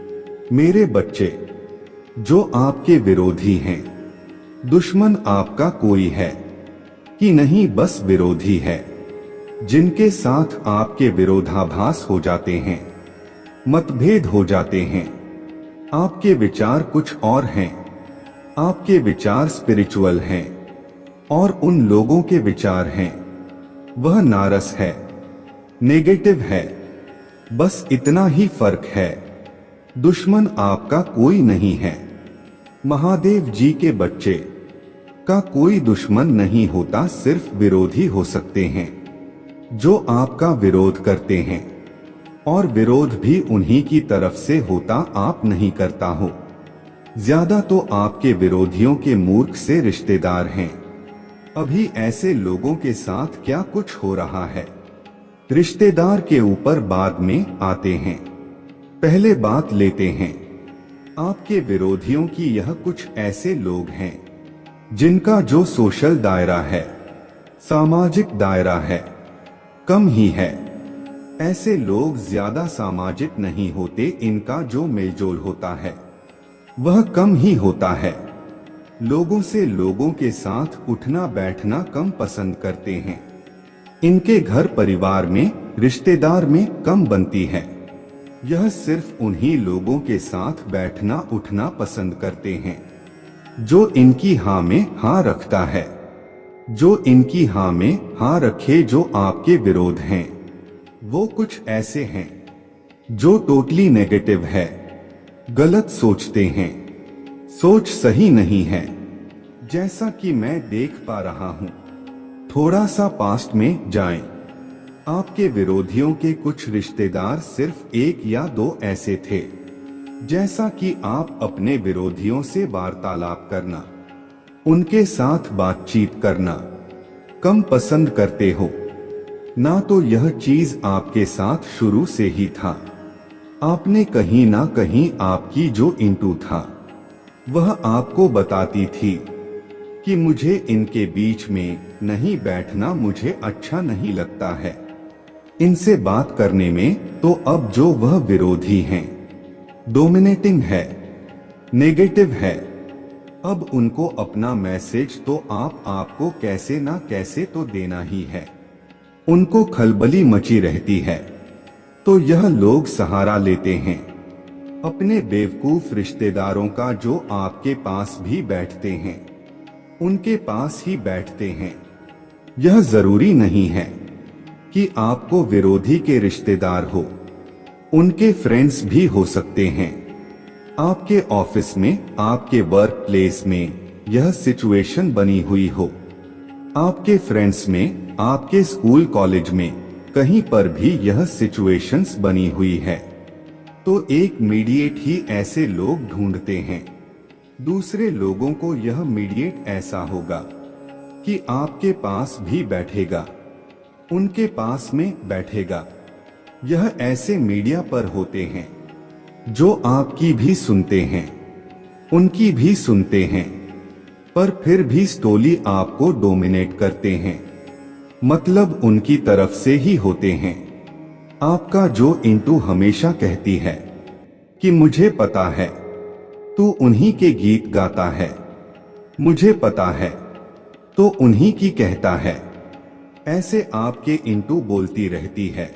मेरे बच्चे जो आपके विरोधी हैं, दुश्मन आपका कोई है कि नहीं, बस विरोधी है जिनके साथ आपके विरोधाभास हो जाते हैं, मतभेद हो जाते हैं। आपके विचार कुछ और हैं, आपके विचार स्पिरिचुअल हैं और उन लोगों के विचार हैं वह नारस है, नेगेटिव है। बस इतना ही फर्क है, दुश्मन आपका कोई नहीं है। महादेव जी के बच्चे का कोई दुश्मन नहीं होता, सिर्फ विरोधी हो सकते हैं जो आपका विरोध करते हैं, और विरोध भी उन्हीं की तरफ से होता, आप नहीं करता हो। ज्यादा तो आपके विरोधियों के मूर्ख से रिश्तेदार हैं। अभी ऐसे लोगों के साथ क्या कुछ हो रहा है, रिश्तेदार के ऊपर बाद में आते हैं, पहले बात लेते हैं। आपके विरोधियों की यह कुछ ऐसे लोग हैं जिनका जो सोशल दायरा है, सामाजिक दायरा है, कम ही है। ऐसे लोग ज्यादा सामाजिक नहीं होते, इनका जो मेलजोल होता है वह कम ही होता है। लोगों से लोगों के साथ उठना बैठना कम पसंद करते हैं। इनके घर परिवार में, रिश्तेदार में कम बनती है। यह सिर्फ उन्हीं लोगों के साथ बैठना उठना पसंद करते हैं जो इनकी हाँ में हाँ रखता है, जो इनकी हाँ में हाँ रखे। जो आपके विरोध हैं वो कुछ ऐसे हैं जो टोटली नेगेटिव है, गलत सोचते हैं, सोच सही नहीं है। जैसा कि मैं देख पा रहा हूं, थोड़ा सा पास्ट में जाएं। आपके विरोधियों के कुछ रिश्तेदार सिर्फ एक या दो ऐसे थे। जैसा कि आप अपने विरोधियों से वार्तालाप करना, उनके साथ बातचीत करना कम पसंद करते हो ना, तो यह चीज आपके साथ शुरू से ही था। आपने कहीं ना कहीं आपकी जो इंटू था वह आपको बताती थी कि मुझे इनके बीच में नहीं बैठना, मुझे अच्छा नहीं लगता है इनसे बात करने में। तो अब जो वह विरोधी हैं, डोमिनेटिंग है, नेगेटिव है, अब उनको अपना मैसेज तो आपको कैसे ना कैसे तो देना ही है। उनको खलबली मची रहती है, तो यह लोग सहारा लेते हैं। अपने बेवकूफ रिश्तेदारों का जो आपके पास भी बैठते हैं, उनके पास ही बैठते हैं। यह जरूरी नहीं है कि आपको विरोधी के रिश्तेदार हो, उनके फ्रेंड्स भी हो सकते हैं। आपके ऑफिस में, आपके वर्क प्लेस में यह सिचुएशन बनी हुई हो, आपके फ्रेंड्स में, आपके स्कूल कॉलेज में, कहीं पर भी यह सिचुएशंस बनी हुई है, तो एक मीडिएट ही ऐसे लोग ढूंढते हैं। दूसरे लोगों को यह मीडिएट ऐसा होगा कि आपके पास भी बैठेगा, उनके पास में बैठेगा। यह ऐसे मीडिया पर होते हैं जो आपकी भी सुनते हैं, उनकी भी सुनते हैं, पर फिर भी स्टोली आपको डोमिनेट करते हैं, मतलब उनकी तरफ से ही होते हैं। आपका जो इंटू हमेशा कहती है कि मुझे पता है तू उन्हीं के गीत गाता है, मुझे पता है तो उन्हीं की कहता है, ऐसे आपके इंटू बोलती रहती है।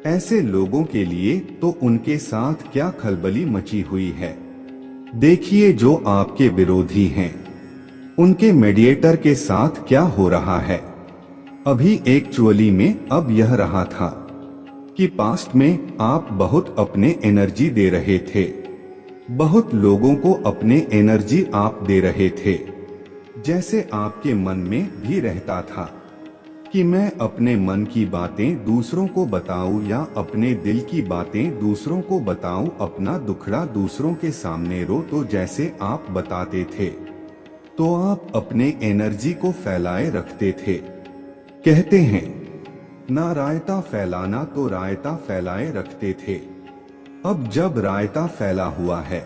ऐसे लोगों के लिए तो उनके साथ क्या खलबली मची हुई है। देखिए जो आपके विरोधी हैं, उनके मीडिएटर के साथ क्या हो रहा है। अभी एक्चुअली में अब यह रहा था कि पास्ट में आप बहुत अपने एनर्जी दे रहे थे, बहुत लोगों को अपने एनर्जी आप दे रहे थे। जैसे आपके मन में भी रहता था कि मैं अपने मन की बातें दूसरों को बताऊं या अपने दिल की बातें दूसरों को बताऊं, अपना दुखड़ा दूसरों के सामने रो, तो जैसे आप बताते थे तो आप अपने एनर्जी को फैलाए रखते थे। कहते हैं ना रायता फैलाना तो रायता फैलाए रखते थे। अब जब रायता फैला हुआ है,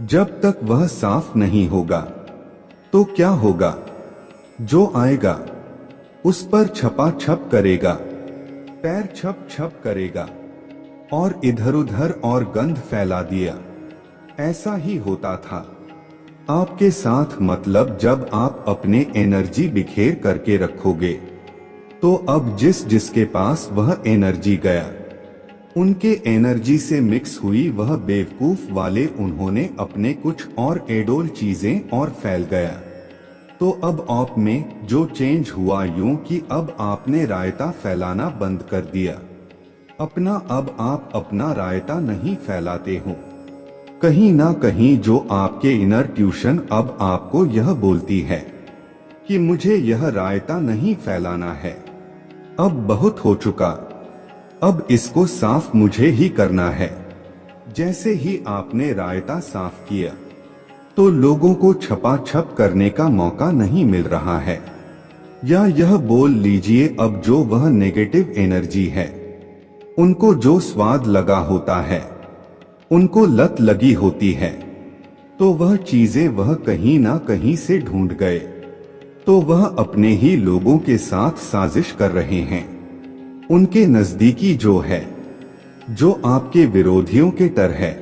जब तक वह साफ नहीं होगा तो क्या होगा, जो आएगा उस पर छपा छप करेगा, पैर छप छप करेगा और इधर उधर और गंध फैला दिया। ऐसा ही होता था आपके साथ। मतलब जब आप अपने एनर्जी बिखेर करके रखोगे तो अब जिसके पास वह एनर्जी गया, उनके एनर्जी से मिक्स हुई वह बेवकूफ वाले, उन्होंने अपने कुछ और एडोल चीजें और फैल गया। तो अब आप में जो चेंज हुआ यूं कि अब आपने रायता फैलाना बंद कर दिया अपना। अब आप अपना रायता नहीं फैलाते हो। कहीं ना कहीं जो आपके इनर ट्यूशन अब आपको यह बोलती है कि मुझे यह रायता नहीं फैलाना है, अब बहुत हो चुका, अब इसको साफ मुझे ही करना है। जैसे ही आपने रायता साफ किया तो लोगों को छपा छप करने का मौका नहीं मिल रहा है। या यह बोल लीजिए अब जो वह नेगेटिव एनर्जी है, उनको जो स्वाद लगा होता है, उनको लत लगी होती है, तो वह चीजें वह कहीं ना कहीं से ढूंढ गए, तो वह अपने ही लोगों के साथ साजिश कर रहे हैं। उनके नजदीकी जो है, जो आपके विरोधियों के तरह है,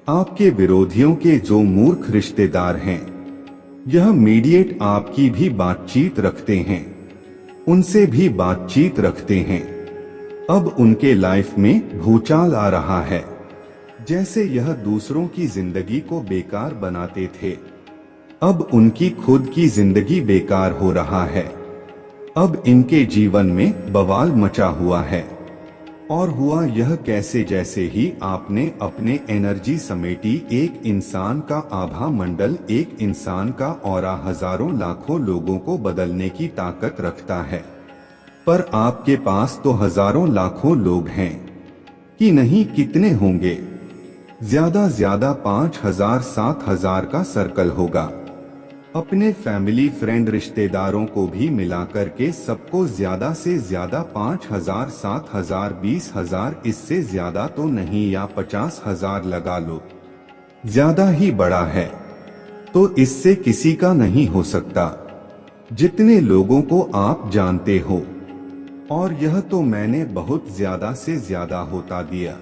आपके विरोधियों के जो मूर्ख रिश्तेदार हैं, यह मीडिएट आपकी भी बातचीत रखते हैं, उनसे भी बातचीत रखते हैं। अब उनके लाइफ में भूचाल आ रहा है। जैसे यह दूसरों की जिंदगी को बेकार बनाते थे, अब उनकी खुद की जिंदगी बेकार हो रहा है। अब इनके जीवन में बवाल मचा हुआ है। और हुआ यह कैसे, जैसे ही आपने अपने एनर्जी समेटी, एक इंसान का आभा मंडल, एक इंसान का ऑरा हजारों लाखों लोगों को बदलने की ताकत रखता है, पर आपके पास तो हजारों लाखों लोग हैं कि नहीं, कितने होंगे, ज्यादा 5,000 7,000 का सर्कल होगा। अपने फैमिली फ्रेंड रिश्तेदारों को भी मिलाकर के सबको ज्यादा से ज्यादा 5,000 7,000 20,000, इससे ज्यादा तो नहीं, या 50,000 लगा लो, ज्यादा ही बड़ा है तो इससे किसी का नहीं हो सकता जितने लोगों को आप जानते हो। और यह तो मैंने बहुत ज्यादा से ज्यादा होता दिया।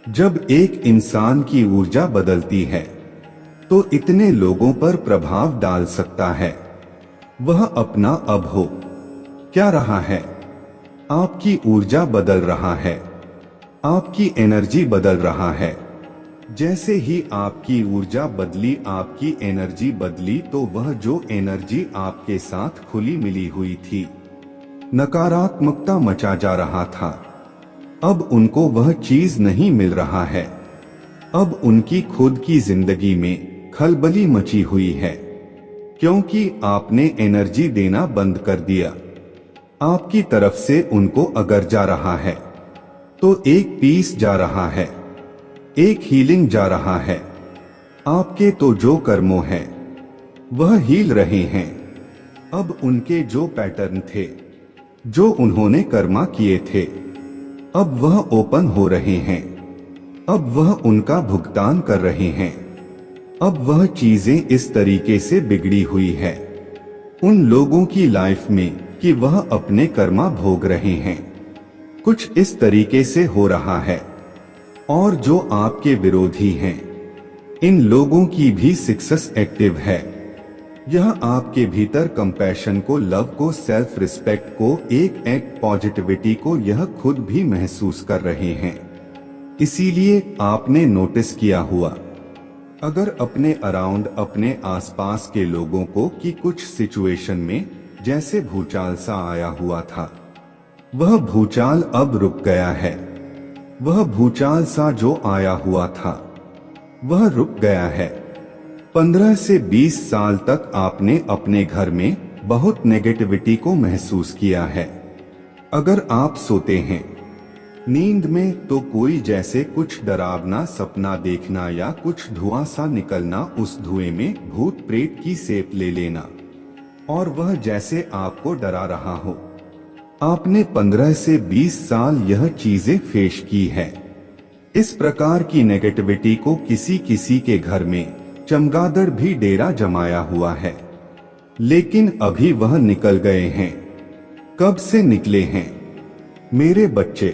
जब एक इंसान की ऊर्जा बदलती है तो इतने लोगों पर प्रभाव डाल सकता है। वह अपना अब हो क्या रहा है, आपकी ऊर्जा बदल रहा है, आपकी एनर्जी बदल रहा है। जैसे ही आपकी ऊर्जा बदली, आपकी एनर्जी बदली, तो वह जो एनर्जी आपके साथ खुली मिली हुई थी, नकारात्मकता मचा जा रहा था, अब उनको वह चीज नहीं मिल रहा है। अब उनकी खुद की जिंदगी में खलबली मची हुई है, क्योंकि आपने एनर्जी देना बंद कर दिया। आपकी तरफ से उनको अगर जा रहा है तो एक पीस जा रहा है, एक हीलिंग जा रहा है। आपके तो जो कर्मों है वह हील रहे हैं। अब उनके जो पैटर्न थे, जो उन्होंने कर्मा किए थे, अब वह ओपन हो रहे हैं। अब वह उनका भुगतान कर रहे हैं। अब वह चीजें इस तरीके से बिगड़ी हुई है उन लोगों की लाइफ में कि वह अपने कर्मा भोग रहे हैं। कुछ इस तरीके से हो रहा है। और जो आपके विरोधी हैं, इन लोगों की भी सक्सेस एक्टिव है। यह आपके भीतर कंपैशन को, लव को, सेल्फ रिस्पेक्ट को, एक एक्ट पॉजिटिविटी को यह खुद भी महसूस कर रहे हैं। इसीलिए आपने नोटिस किया हुआ, अगर अपने अराउंड, अपने आसपास के लोगों को कि कुछ सिचुएशन में जैसे भूचाल सा आया हुआ था, वह भूचाल अब रुक गया है। वह भूचाल सा जो आया हुआ था वह रुक गया है। 15 से 20 साल तक आपने अपने घर में बहुत नेगेटिविटी को महसूस किया है। अगर आप सोते हैं नींद में तो कोई जैसे कुछ डरावना सपना देखना या कुछ धुआं सा निकलना, उस धुएं में भूत प्रेत की सेप ले लेना और वह जैसे आपको डरा रहा हो। आपने 15 से 20 साल यह चीजें फेस की है। इस प्रकार की नेगेटिविटी को किसी किसी के घर में चमगादड़ भी डेरा जमाया हुआ है, लेकिन अभी वह निकल गए हैं। कब से निकले हैं मेरे बच्चे?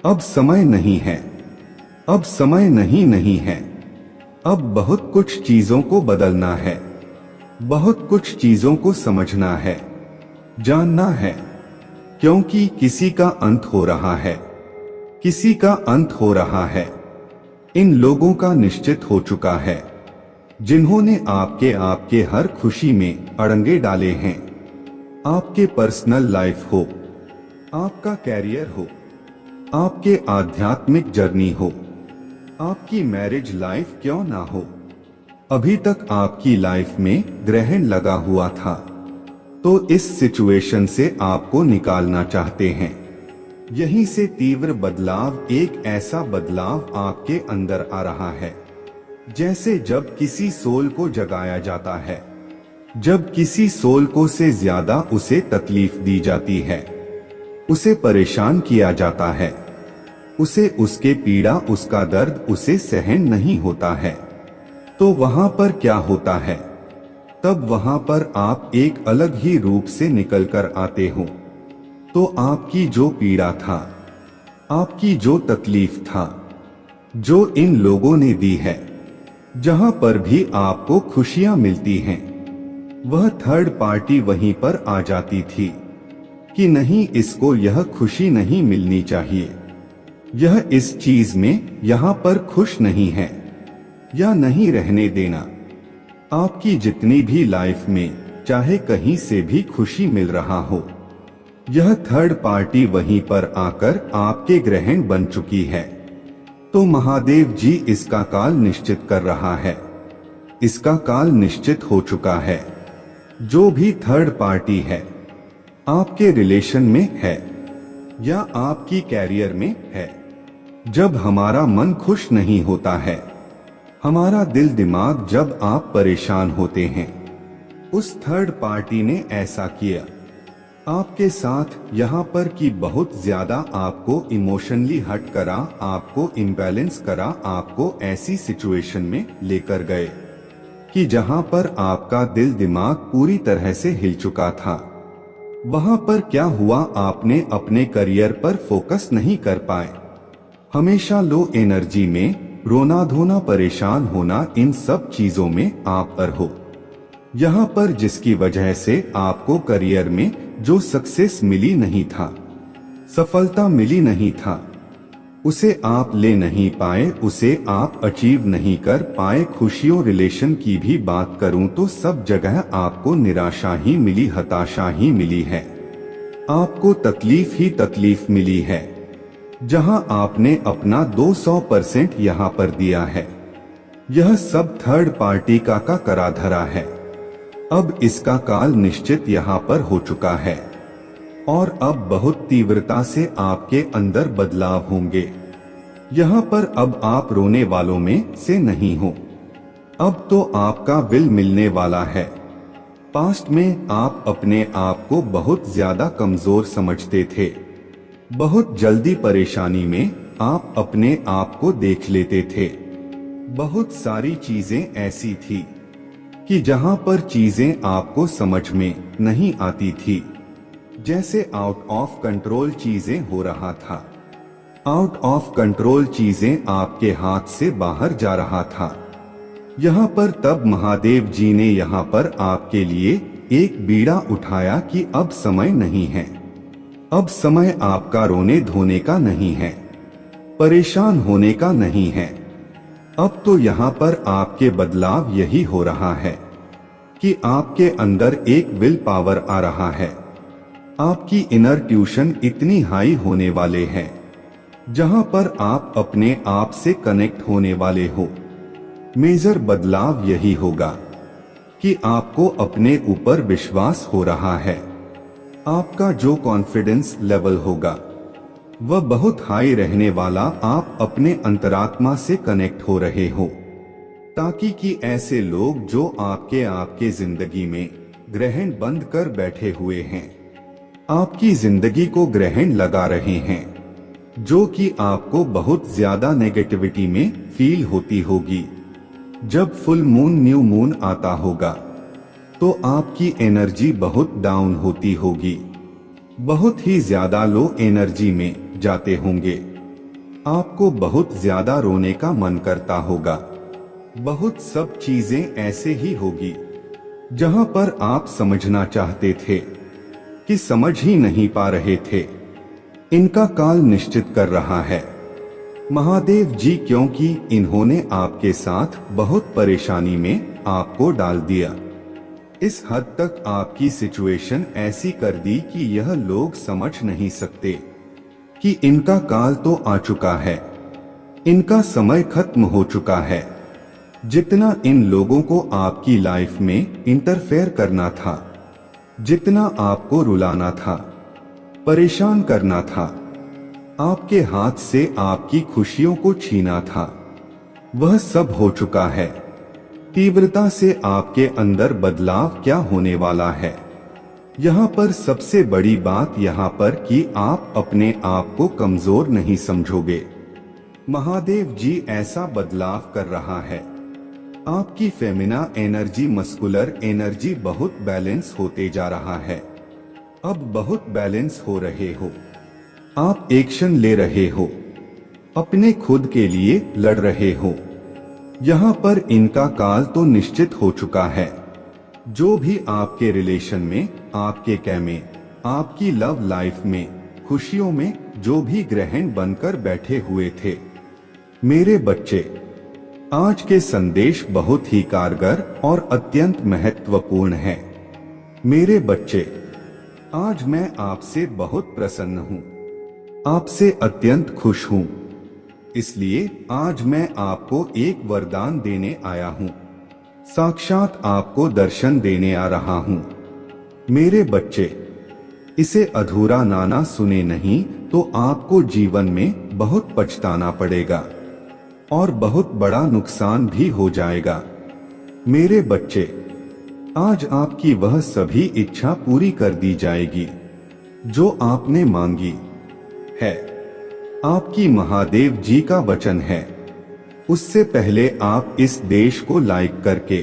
अब समय नहीं है। अब समय नहीं है। अब बहुत कुछ चीजों को बदलना है, बहुत कुछ चीजों को समझना है, जानना है, क्योंकि किसी का अंत हो रहा है। किसी का अंत हो रहा है। इन लोगों का निश्चित हो चुका है, जिन्होंने आपके हर खुशी में अड़ंगे डाले हैं। आपके पर्सनल लाइफ हो, आपका कैरियर हो, आपके आध्यात्मिक जर्नी हो, आपकी मैरिज लाइफ क्यों ना हो, अभी तक आपकी लाइफ में ग्रहण लगा हुआ था, तो इस सिचुएशन से आपको निकालना चाहते हैं। यहीं से तीव्र बदलाव, एक ऐसा बदलाव आपके अंदर आ रहा है जैसे जब किसी सोल को जगाया जाता है, जब किसी सोल को से ज्यादा उसे तकलीफ दी जाती है, उसे परेशान किया जाता है, उसे उसके पीड़ा, उसका दर्द उसे सहन नहीं होता है, तो वहां पर क्या होता है? तब वहां पर आप एक अलग ही रूप से निकल कर आते हो। तो आपकी जो पीड़ा था, आपकी जो तकलीफ था, जो इन लोगों ने दी है, जहां पर भी आपको खुशियां मिलती हैं, वह थर्ड पार्टी वहीं पर आ जाती थी कि नहीं, इसको यह खुशी नहीं मिलनी चाहिए, यह इस चीज में यहां पर खुश नहीं है, या नहीं रहने देना। आपकी जितनी भी लाइफ में चाहे कहीं से भी खुशी मिल रहा हो, यह थर्ड पार्टी वहीं पर आकर आपके ग्रहण बन चुकी है। तो महादेव जी इसका काल निश्चित कर रहा है, इसका काल निश्चित हो चुका है। जो भी थर्ड पार्टी है, आपके रिलेशन में है या आपकी कैरियर में है, जब हमारा मन खुश नहीं होता है, हमारा दिल दिमाग जब आप परेशान होते हैं, उस थर्ड पार्टी ने ऐसा किया आपके साथ यहाँ पर कि बहुत ज्यादा आपको इमोशनली हर्ट करा, आपको इम्बैलेंस करा, आपको ऐसी सिचुएशन में लेकर गए कि जहाँ पर आपका दिल दिमाग पूरी तरह से हिल चुका था। वहां पर क्या हुआ, आपने अपने करियर पर फोकस नहीं कर पाए, हमेशा लो एनर्जी में रोना धोना, परेशान होना, इन सब चीजों में आप पर हो। यहाँ पर जिसकी वजह से आपको करियर में जो सक्सेस मिली नहीं था, सफलता मिली नहीं था, उसे आप ले नहीं पाए, उसे आप अचीव नहीं कर पाए। खुशियों रिलेशन की भी बात करूं तो सब जगह आपको निराशा ही मिली, हताशा ही मिली है। आपको तकलीफ ही तकलीफ मिली है। जहां आपने अपना 200% यहाँ पर दिया है, यह सब थर्ड पार्टी का करा धरा है। अब इसका काल निश्चित यहाँ पर हो चुका है और अब बहुत तीव्रता से आपके अंदर बदलाव होंगे। यहाँ पर अब आप रोने वालों में से नहीं हो। अब तो आपका विल मिलने वाला है। पास्ट में आप अपने आप को बहुत ज्यादा कमजोर समझते थे। बहुत जल्दी परेशानी में आप अपने आप को देख लेते थे। बहुत सारी चीजें ऐसी थी कि जहां पर चीजें आपको समझ में नहीं आती थी, जैसे आउट ऑफ कंट्रोल चीजें हो रहा था। आउट ऑफ कंट्रोल चीजें आपके हाथ से बाहर जा रहा था। यहाँ पर तब महादेव जी ने यहाँ पर आपके लिए एक बीड़ा उठाया कि अब समय नहीं है। अब समय आपका रोने धोने का नहीं है, परेशान होने का नहीं है। अब तो यहाँ पर आपके बदलाव यही हो रहा है कि आपके अंदर एक विल पावर आ रहा है। आपकी इनर ट्यूशन इतनी हाई होने वाले हैं जहां पर आप अपने आप से कनेक्ट होने वाले हो। मेजर बदलाव यही होगा कि आपको अपने ऊपर विश्वास हो रहा है। आपका जो कॉन्फिडेंस लेवल होगा वह बहुत हाई रहने वाला। आप अपने अंतरात्मा से कनेक्ट हो रहे हो, ताकि कि ऐसे लोग जो आपके जिंदगी में ग्रहण बंद कर बैठे हुए हैं, आपकी जिंदगी को ग्रहण लगा रहे हैं, जो कि आपको बहुत ज्यादा नेगेटिविटी में फील होती होगी। जब फुल मून न्यू मून आता होगा तो आपकी एनर्जी बहुत डाउन होती होगी, बहुत ही ज्यादा लो एनर्जी में जाते होंगे। आपको बहुत ज्यादा रोने का मन करता होगा। बहुत सब चीजें ऐसे ही होगी जहां पर आप समझना चाहते थे कि समझ ही नहीं पा रहे थे। इनका काल निश्चित कर रहा है महादेव जी, क्योंकि इन्होंने आपके साथ बहुत परेशानी में आपको डाल दिया। इस हद तक आपकी सिचुएशन ऐसी कर दी कि यह लोग समझ नहीं सकते कि इनका काल तो आ चुका है, इनका समय खत्म हो चुका है। जितना इन लोगों को आपकी लाइफ में इंटरफेयर करना था, जितना आपको रुलाना था, परेशान करना था, आपके हाथ से आपकी खुशियों को छीना था, वह सब हो चुका है। तीव्रता से आपके अंदर बदलाव क्या होने वाला है। यहाँ पर सबसे बड़ी बात यहाँ पर कि आप अपने आप को कमजोर नहीं समझोगे। महादेव जी ऐसा बदलाव कर रहा है, आपकी फेमिना एनर्जी, मस्कुलर एनर्जी बहुत बैलेंस होते जा रहा है। अब बहुत बैलेंस हो रहे हो, आप एक्शन ले रहे हो, अपने खुद के लिए लड़ रहे हो। यहाँ पर इनका काल तो निश्चित हो चुका है। जो भी आपके रिलेशन में, आपके कैम में, आपकी लव लाइफ में, खुशियों में जो भी ग्रहण बनकर बैठे हुए थे, मेरे बच्चे, आज के संदेश बहुत ही कारगर और अत्यंत महत्वपूर्ण है। मेरे बच्चे, आज मैं आपसे बहुत प्रसन्न हूँ, आपसे अत्यंत खुश हूँ। इसलिए आज मैं आपको एक वरदान देने आया हूँ, साक्षात आपको दर्शन देने आ रहा हूँ। मेरे बच्चे, इसे अधूरा नाना सुने नहीं तो आपको जीवन में बहुत पछताना पड़ेगा और बहुत बड़ा नुकसान भी हो जाएगा। मेरे बच्चे, आज आपकी वह सभी इच्छा पूरी कर दी जाएगी जो आपने मांगी है। आपकी महादेव जी का वचन है। उससे पहले आप इस देश को लाइक करके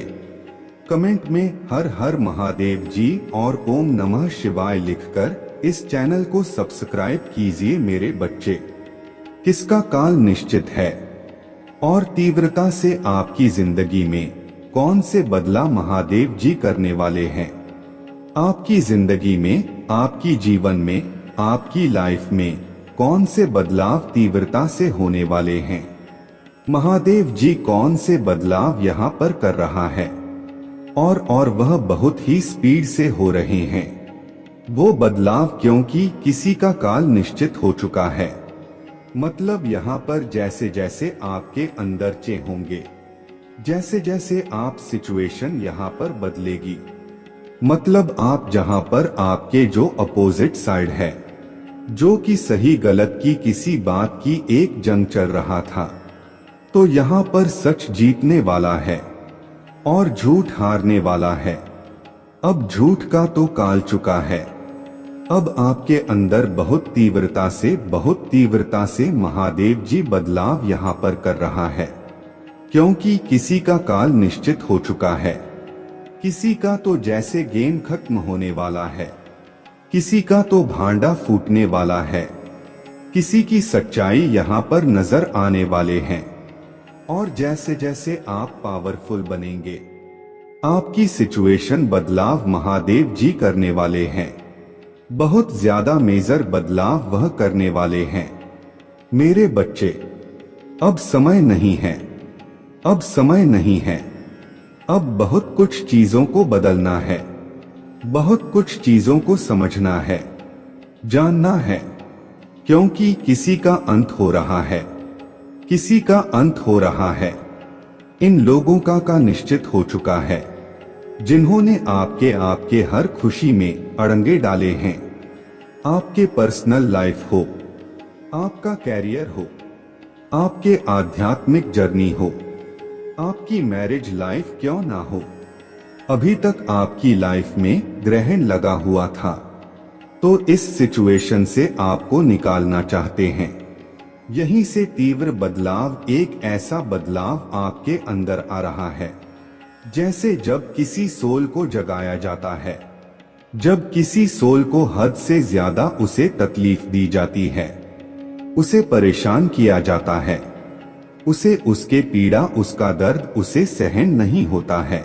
कमेंट में हर हर महादेव जी और ओम नमः शिवाय लिखकर इस चैनल को सब्सक्राइब कीजिए। मेरे बच्चे, किसका काल निश्चित है और तीव्रता से आपकी जिंदगी में कौन से बदलाव महादेव जी करने वाले हैं। आपकी जिंदगी में, आपकी जीवन में, आपकी लाइफ में कौन से बदलाव तीव्रता से होने वाले हैं। महादेव जी कौन से बदलाव यहाँ पर कर रहा है, और वह बहुत ही स्पीड से हो रहे हैं वो बदलाव, क्योंकि किसी का काल निश्चित हो चुका है। मतलब यहाँ पर जैसे जैसे आपके अंदर चे होंगे, जैसे जैसे आप सिचुएशन यहाँ पर बदलेगी, मतलब आप जहाँ पर आपके जो अपोजिट साइड है, जो कि सही गलत की किसी बात की एक जंग चल रहा था, तो यहाँ पर सच जीतने वाला है और झूठ हारने वाला है। अब झूठ का तो काल चुका है। अब आपके अंदर बहुत तीव्रता से महादेव जी बदलाव यहाँ पर कर रहा है, क्योंकि किसी का काल निश्चित हो चुका है। किसी का तो जैसे गेम खत्म होने वाला है, किसी का तो भांडा फूटने वाला है, किसी की सच्चाई यहाँ पर नजर आने वाले हैं। और जैसे जैसे आप पावरफुल बनेंगे, आपकी सिचुएशन बदलाव महादेव जी करने वाले हैं। बहुत ज्यादा मेजर बदलाव वह करने वाले हैं। मेरे बच्चे, अब समय नहीं है, अब समय नहीं है। अब बहुत कुछ चीजों को बदलना है, बहुत कुछ चीजों को समझना है, जानना है, क्योंकि किसी का अंत हो रहा है, किसी का अंत हो रहा है। इन लोगों का निश्चित हो चुका है, जिन्होंने आपके हर खुशी में अड़ंगे डाले हैं। आपके पर्सनल लाइफ हो, आपका कैरियर हो, आपके आध्यात्मिक जर्नी हो, आपकी मैरिज लाइफ क्यों ना हो, अभी तक आपकी लाइफ में ग्रहण लगा हुआ था, तो इस सिचुएशन से आपको निकालना चाहते हैं। यहीं से तीव्र बदलाव, एक ऐसा बदलाव आपके अंदर आ रहा है, जैसे जब किसी सोल को जगाया जाता है, जब किसी सोल को हद से ज्यादा उसे तकलीफ दी जाती है, उसे परेशान किया जाता है, उसे उसके पीड़ा, उसका दर्द उसे सहन नहीं होता है,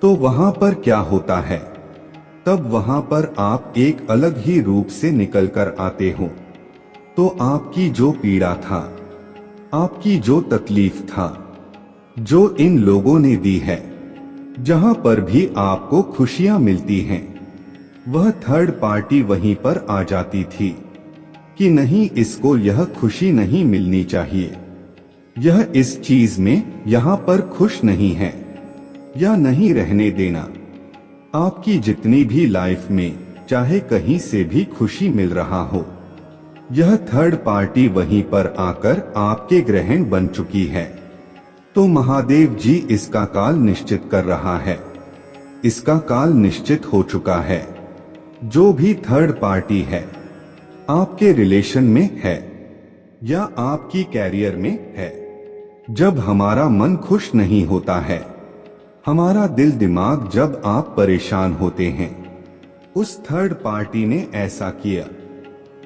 तो वहां पर क्या होता है, तब वहां पर आप एक अलग ही रूप से निकल कर आते हो। तो आपकी जो पीड़ा था, आपकी जो तकलीफ था, जो इन लोगों ने दी है, जहां पर भी आपको खुशियां मिलती हैं, वह थर्ड पार्टी वहीं पर आ जाती थी कि नहीं, इसको यह खुशी नहीं मिलनी चाहिए, यह इस चीज में यहाँ पर खुश नहीं है, या नहीं रहने देना। आपकी जितनी भी लाइफ में चाहे कहीं से भी खुशी मिल रहा हो, यह थर्ड पार्टी वहीं पर आकर आपके ग्रहण बन चुकी है। तो महादेव जी इसका काल निश्चित कर रहा है, इसका काल निश्चित हो चुका है। जो भी थर्ड पार्टी है, आपके रिलेशन में है या आपकी कैरियर में है, जब हमारा मन खुश नहीं होता है, हमारा दिल दिमाग जब आप परेशान होते हैं, उस थर्ड पार्टी ने ऐसा किया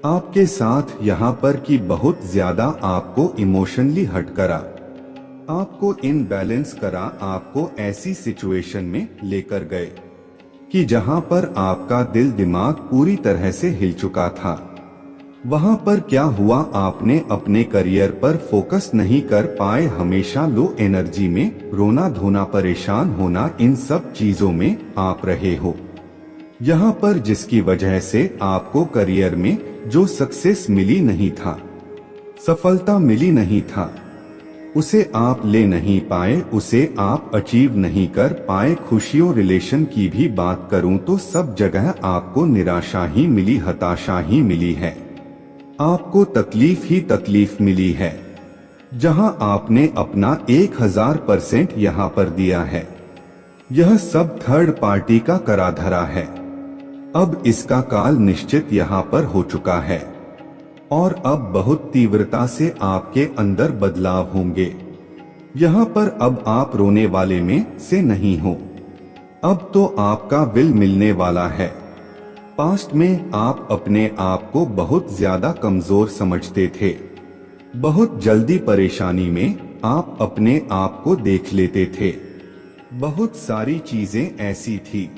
आपके साथ यहाँ पर कि बहुत ज्यादा आपको इमोशनली हर्ट करा, आपको इनबैलेंस करा, आपको ऐसी सिचुएशन में लेकर गए कि जहां पर आपका दिल दिमाग पूरी तरह से हिल चुका था। वहां पर क्या हुआ, आपने अपने करियर पर फोकस नहीं कर पाए, हमेशा लो एनर्जी में रोना धोना, परेशान होना, इन सब चीजों में आप रहे हो। यहाँ पर जिसकी वजह से आपको करियर में जो सक्सेस मिली नहीं था, सफलता मिली नहीं था, उसे आप ले नहीं पाए, उसे आप अचीव नहीं कर पाए। खुशियों रिलेशन की भी बात करूं तो सब जगह आपको निराशा ही मिली, हताशा ही मिली है, आपको तकलीफ ही तकलीफ मिली है। जहां आपने अपना 1000% यहाँ पर दिया है, यह सब थर्ड पार्टी का करा धरा है। अब इसका काल निश्चित यहाँ पर हो चुका है और अब बहुत तीव्रता से आपके अंदर बदलाव होंगे। यहाँ पर अब आप रोने वाले में से नहीं हो, अब तो आपका विल मिलने वाला है। पास्ट में आप अपने आप को बहुत ज्यादा कमजोर समझते थे, बहुत जल्दी परेशानी में आप अपने आप को देख लेते थे। बहुत सारी चीजें ऐसी थी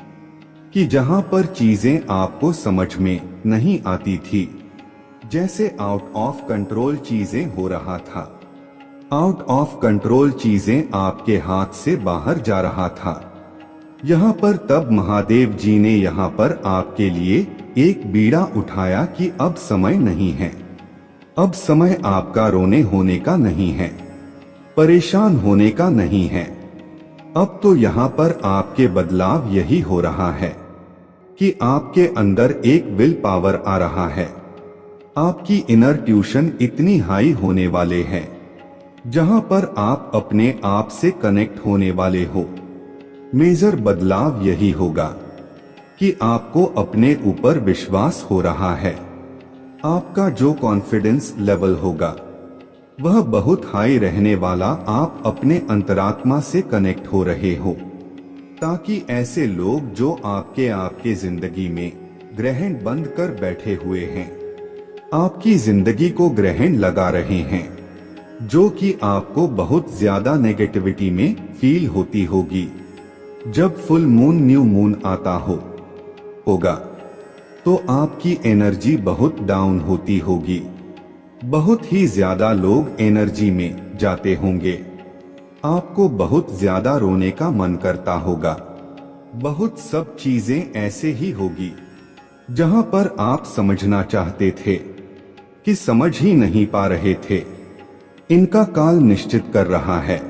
कि जहां पर चीजें आपको समझ में नहीं आती थी, जैसे आउट ऑफ कंट्रोल चीजें हो रहा था। आउट ऑफ कंट्रोल चीजें आपके हाथ से बाहर जा रहा था। यहाँ पर तब महादेव जी ने यहाँ पर आपके लिए एक बीड़ा उठाया कि अब समय नहीं है। अब समय आपका रोने होने का नहीं है, परेशान होने का नहीं है। अब तो यहाँ पर आपके बदलाव यही हो रहा है कि आपके अंदर एक विल पावर आ रहा है। आपकी इनर ट्यूशन इतनी हाई होने वाले हैं जहां पर आप अपने आप से कनेक्ट होने वाले हो। मेजर बदलाव यही होगा कि आपको अपने ऊपर विश्वास हो रहा है। आपका जो कॉन्फिडेंस लेवल होगा वह बहुत हाई रहने वाला। आप अपने अंतरात्मा से कनेक्ट हो रहे हो, ताकि ऐसे लोग जो आपके जिंदगी में ग्रहण बंद कर बैठे हुए हैं, आपकी जिंदगी को ग्रहण लगा रहे हैं, जो कि आपको बहुत ज्यादा नेगेटिविटी में फील होती होगी। जब फुल मून न्यू मून आता होगा तो आपकी एनर्जी बहुत डाउन होती होगी। बहुत ही ज्यादा लोग एनर्जी में जाते होंगे। आपको बहुत ज्यादा रोने का मन करता होगा। बहुत सब चीजें ऐसे ही होगी जहां पर आप समझना चाहते थे कि समझ ही नहीं पा रहे थे। इनका काल निश्चित कर रहा है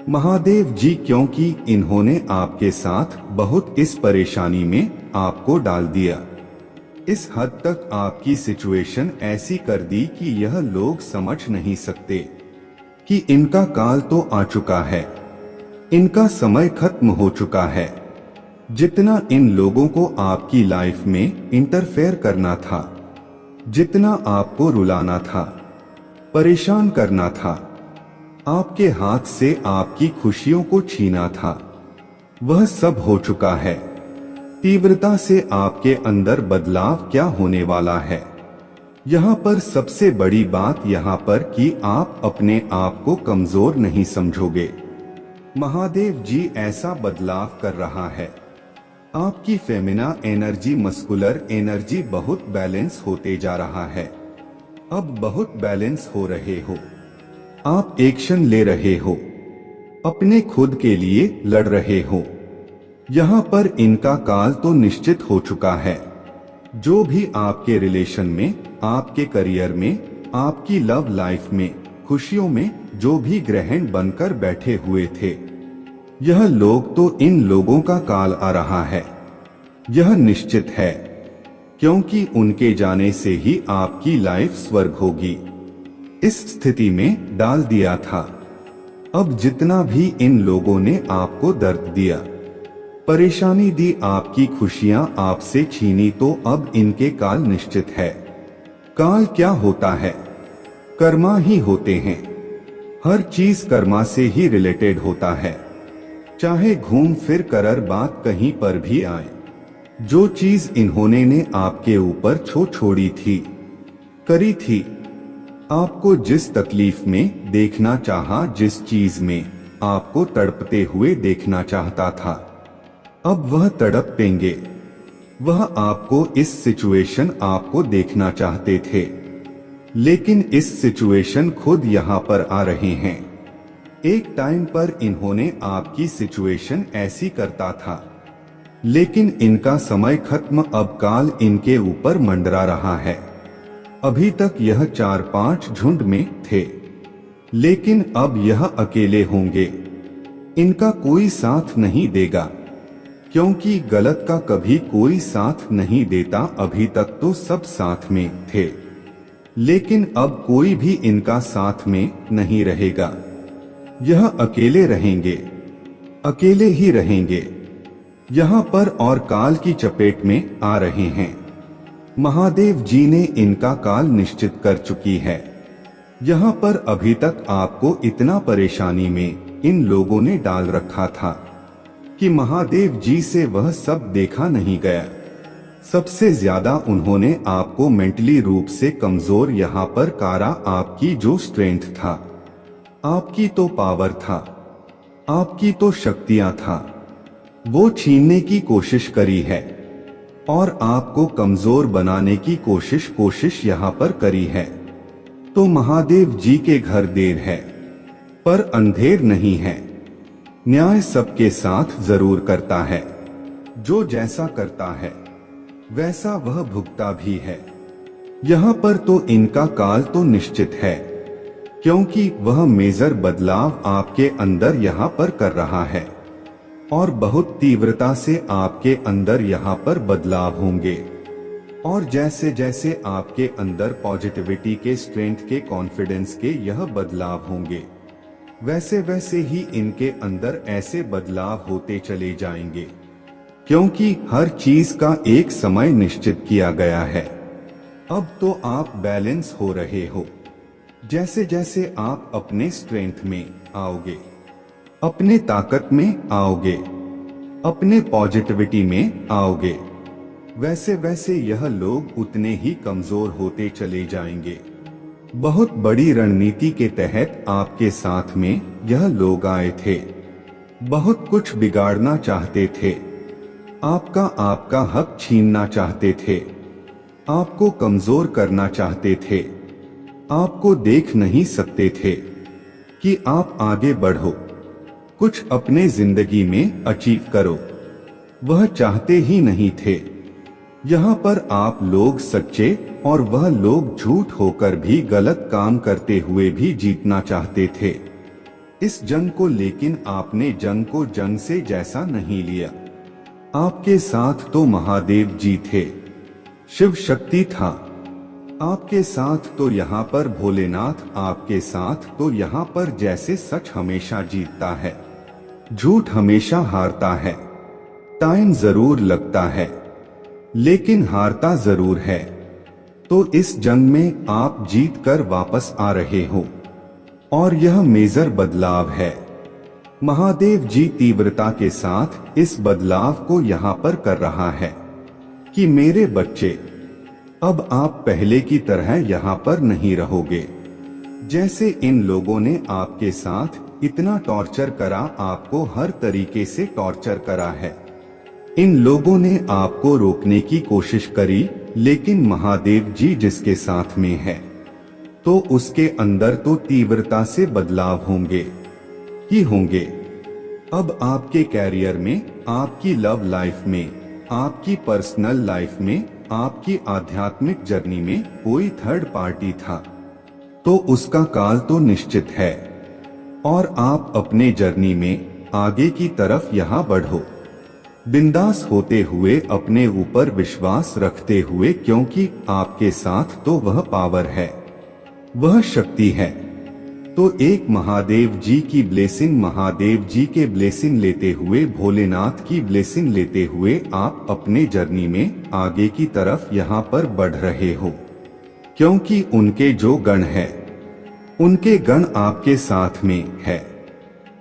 महादेव जी, क्योंकि इन्होंने आपके साथ बहुत इस परेशानी में आपको डाल दिया। इस हद तक आपकी सिचुएशन ऐसी कर दी कि यह लोग समझ नहीं सकते कि इनका काल तो आ चुका है, इनका समय खत्म हो चुका है। जितना इन लोगों को आपकी लाइफ में इंटरफेयर करना था, जितना आपको रुलाना था, परेशान करना था, आपके हाथ से आपकी खुशियों को छीना था, वह सब हो चुका है। तीव्रता से आपके अंदर बदलाव क्या होने वाला है। यहाँ पर सबसे बड़ी बात यहाँ पर कि आप अपने आप को कमजोर नहीं समझोगे। महादेव जी ऐसा बदलाव कर रहा है। आपकी फेमिना एनर्जी, मस्कुलर एनर्जी बहुत बैलेंस होते जा रहा है। अब बहुत बैलेंस हो रहे हो। आप एक्शन ले रहे हो, अपने खुद के लिए लड़ रहे हो। यहाँ पर इनका काल तो निश्चित हो चुका है। जो भी आपके रिलेशन में, आपके करियर में, आपकी लव लाइफ में, खुशियों में जो भी ग्रहण बनकर बैठे हुए थे, यह लोग तो इन लोगों का काल आ रहा है। यह निश्चित है, क्योंकि उनके जाने से ही आपकी लाइफ स्वर्ग होगी। इस स्थिति में डाल दिया था। अब जितना भी इन लोगों ने आपको दर्द दिया, परेशानी दी, आपकी खुशियां आपसे छीनी, तो अब इनके काल निश्चित है। काल क्या होता है? कर्मा ही होते हैं। हर चीज कर्मा से ही रिलेटेड होता है। चाहे घूम फिर कर बात कहीं पर भी आए, जो चीज इन्होंने ने आपके ऊपर छोड़ी थी, करी थी, आपको जिस तकलीफ में देखना चाहा, जिस चीज में आपको तड़पते हुए देखना चाहता था, अब वह तड़पेंगे। वह आपको इस सिचुएशन आपको देखना चाहते थे, लेकिन इस सिचुएशन खुद यहाँ पर आ रहे हैं। एक टाइम पर इन्होंने आपकी सिचुएशन ऐसी करता था, लेकिन इनका समय खत्म। अब काल इनके ऊपर मंडरा रहा है। अभी तक यह 4-5 झुंड में थे, लेकिन अब यह अकेले होंगे। इनका कोई साथ नहीं देगा, क्योंकि गलत का कभी कोई साथ नहीं देता। अभी तक तो सब साथ में थे, लेकिन अब कोई भी इनका साथ में नहीं रहेगा। यह अकेले रहेंगे, अकेले ही रहेंगे यहाँ पर, और काल की चपेट में आ रहे हैं। महादेव जी ने इनका काल निश्चित कर चुकी है। यहाँ पर अभी तक आपको इतना परेशानी में इन लोगों ने डाल रखा था कि महादेव जी से वह सब देखा नहीं गया। सबसे ज्यादा उन्होंने आपको मेंटली रूप से कमजोर यहाँ पर कारा। आपकी जो स्ट्रेंथ था, आपकी तो पावर था, आपकी तो शक्तियां था, वो छीनने की कोशिश करी है। और आपको कमजोर बनाने की कोशिश यहाँ पर करी है। तो महादेव जी के घर देर है पर अंधेर नहीं है। न्याय सबके साथ जरूर करता है। जो जैसा करता है वैसा वह भुगता भी है। यहाँ पर तो इनका काल तो निश्चित है, क्योंकि वह मेजर बदलाव आपके अंदर यहाँ पर कर रहा है और बहुत तीव्रता से आपके अंदर यहाँ पर बदलाव होंगे। और जैसे जैसे आपके अंदर पॉजिटिविटी के, स्ट्रेंथ के, कॉन्फिडेंस के यह बदलाव होंगे, वैसे वैसे ही इनके अंदर ऐसे बदलाव होते चले जाएंगे, क्योंकि हर चीज का एक समय निश्चित किया गया है। अब तो आप बैलेंस हो रहे हो। जैसे जैसे आप अपने स्ट्रेंथ में आओगे, अपने ताकत में आओगे, अपने पॉजिटिविटी में आओगे, वैसे वैसे यह लोग उतने ही कमजोर होते चले जाएंगे। बहुत बड़ी रणनीति के तहत आपके साथ में यह लोग आए थे। बहुत कुछ बिगाड़ना चाहते थे, आपका हक छीनना चाहते थे, आपको कमजोर करना चाहते थे, आपको देख नहीं सकते थे कि आप आगे बढ़ो, कुछ अपने जिंदगी में अचीव करो। वह चाहते ही नहीं थे। यहाँ पर आप लोग सच्चे और वह लोग झूठ होकर भी गलत काम करते हुए भी जीतना चाहते थे इस जंग को, लेकिन आपने जंग को जंग से जैसा नहीं लिया। आपके साथ तो महादेव जी थे, शिव शक्ति था आपके साथ, तो यहाँ पर भोलेनाथ आपके साथ, तो यहाँ पर जैसे सच हमेशा जीतता है, झूठ हमेशा हारता है। टाइम जरूर लगता है लेकिन हारता जरूर है। तो इस जंग में आप जीत कर वापस आ रहे हो और यह मेजर बदलाव है। महादेव जी तीव्रता के साथ इस बदलाव को यहाँ पर कर रहा है कि मेरे बच्चे, अब आप पहले की तरह यहाँ पर नहीं रहोगे। जैसे इन लोगों ने आपके साथ इतना टॉर्चर करा, आपको हर तरीके से टॉर्चर करा है, इन लोगों ने आपको रोकने की कोशिश करी, लेकिन महादेव जी जिसके साथ में है तो उसके अंदर तो तीव्रता से बदलाव होंगे ही होंगे। अब आपके कैरियर में, आपकी लव लाइफ में, आपकी पर्सनल लाइफ में, आपकी आध्यात्मिक जर्नी में कोई थर्ड पार्टी था तो उसका काल तो निश्चित है और आप अपने जर्नी में आगे की तरफ यहाँ बढ़ो, बिंदास होते हुए, अपने ऊपर विश्वास रखते हुए, क्योंकि आपके साथ तो वह पावर है, वह शक्ति है। तो एक महादेव जी की ब्लेसिंग, महादेव जी के ब्लेसिंग लेते हुए, भोलेनाथ की ब्लेसिंग लेते हुए आप अपने जर्नी में आगे की तरफ यहाँ पर बढ़ रहे हो, क्योंकि उनके जो गण है, उनके गण आपके साथ में है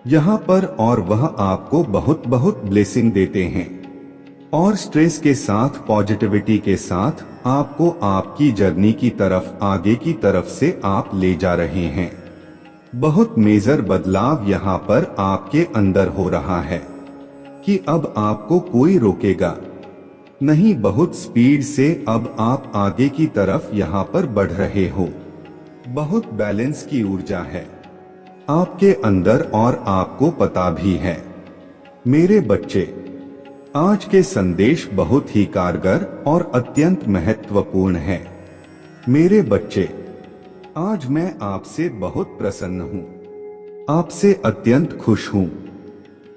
यहाँ पर, और वह आपको बहुत बहुत ब्लेसिंग देते हैं और स्ट्रेस के साथ, पॉजिटिविटी के साथ आपको आपकी जर्नी की तरफ, आगे की तरफ से आप ले जा रहे हैं। बहुत मेजर बदलाव यहाँ पर आपके अंदर हो रहा है कि अब आपको कोई रोकेगा नहीं, बहुत स्पीड से अब आप आगे की तरफ यहाँ पर बढ़ रहे हो। बहुत बैलेंस की ऊर्जा है आपके अंदर और आपको पता भी है। मेरे बच्चे, आज के संदेश बहुत ही कारगर और अत्यंत महत्वपूर्ण है। मेरे बच्चे, आज मैं आपसे बहुत प्रसन्न हूँ, आपसे अत्यंत खुश हूँ,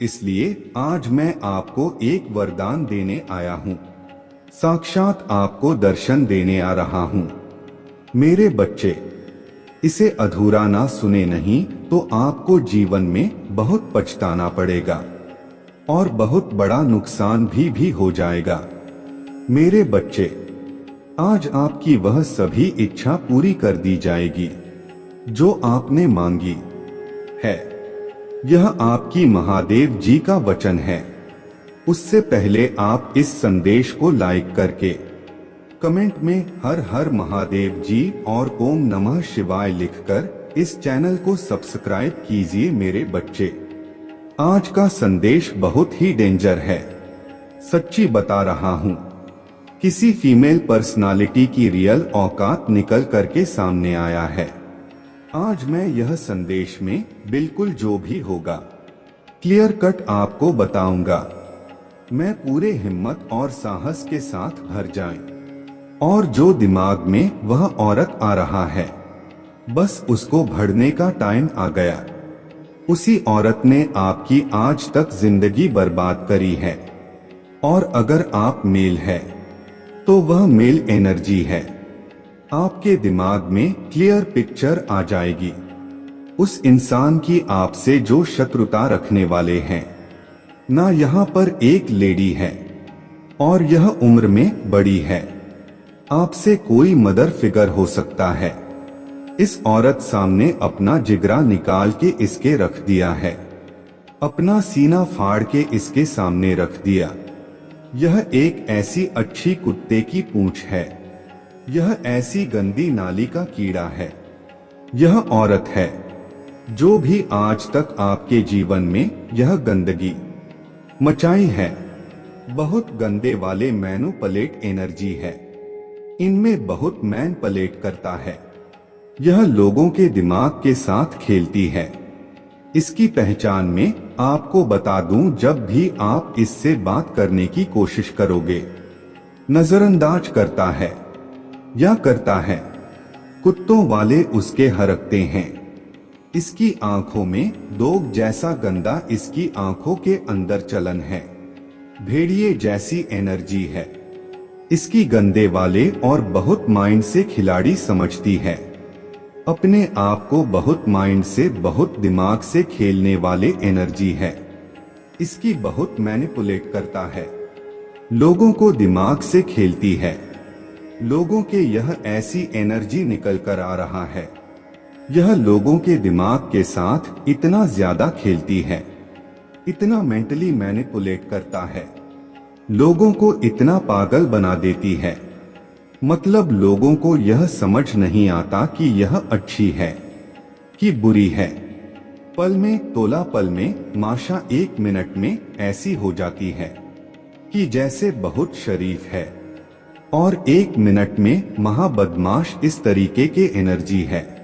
इसलिए आज मैं आपको एक वरदान देने आया हूँ, साक्षात आपको दर्शन देने आ रहा हूँ। मेरे बच्चे, इसे अधूरा ना सुने नहीं तो आपको जीवन में बहुत पछताना पड़ेगा और बहुत बड़ा नुकसान भी हो जाएगा। मेरे बच्चे, आज आपकी वह सभी इच्छा पूरी कर दी जाएगी जो आपने मांगी है। यह आपकी महादेव जी का वचन है। उससे पहले आप इस संदेश को लाइक करके कमेंट में हर हर महादेव जी और ओम नमः शिवाय लिखकर इस चैनल को सब्सक्राइब कीजिए। मेरे बच्चे, आज का संदेश बहुत ही डेंजर है, सच्ची बता रहा हूँ। किसी फीमेल पर्सनालिटी की रियल औकात निकल करके सामने आया है। आज मैं यह संदेश में बिल्कुल जो भी होगा क्लियर कट आपको बताऊंगा। मैं पूरे हिम्मत और साहस के साथ भर जाएं। और जो दिमाग में वह औरत आ रहा है, बस उसको भरने का टाइम आ गया। उसी औरत ने आपकी आज तक जिंदगी बर्बाद करी है। और अगर आप मेल है तो वह मेल एनर्जी है। आपके दिमाग में क्लियर पिक्चर आ जाएगी उस इंसान की आपसे जो शत्रुता रखने वाले हैं। ना यहाँ पर एक लेडी है और यह उम्र में बड़ी है। आपसे कोई मदर फिगर हो सकता है। इस औरत सामने अपना जिगरा निकाल के इसके रख दिया है, अपना सीना फाड़ के इसके सामने रख दिया। यह एक ऐसी अच्छी कुत्ते की पूंछ है, यह ऐसी गंदी नाली का कीड़ा है। यह औरत है जो भी आज तक आपके जीवन में यह गंदगी मचाई है। बहुत गंदे वाले मैनिपुलेट एनर्जी है। इनमें बहुत मैनिपुलेट करता है। यह लोगों के दिमाग के साथ खेलती है। इसकी पहचान में आपको बता दूं, जब भी आप इससे बात करने की कोशिश करोगे, नजरअंदाज करता है या करता है। कुत्तों वाले उसके हरकते हैं। इसकी आंखों में दोग जैसा गंदा इसकी आंखों के अंदर चलन है। भेड़िए जैसी एनर्जी है। इसकी गंदे वाले और बहुत माइंड से खिलाड़ी समझती है। अपने आप को बहुत माइंड से, बहुत दिमाग से खेलने वाले एनर्जी है। इसकी बहुत मैनिपुलेट करता है। लोगों को दिमाग से खेलती है। लोगों के यह ऐसी एनर्जी निकल कर आ रहा है। यह लोगों के दिमाग के साथ इतना ज्यादा खेलती है, इतना मेंटली मैनिपुलेट करता है, लोगों को इतना पागल बना देती है। मतलब लोगों को यह समझ नहीं आता कि यह अच्छी है कि बुरी है। पल में, तोला पल में, माशा 1 मिनट में ऐसी हो जाती है कि जैसे बहुत शरीफ है, और 1 मिनट में महाबदमाश इस तरीके के एनर्जी है।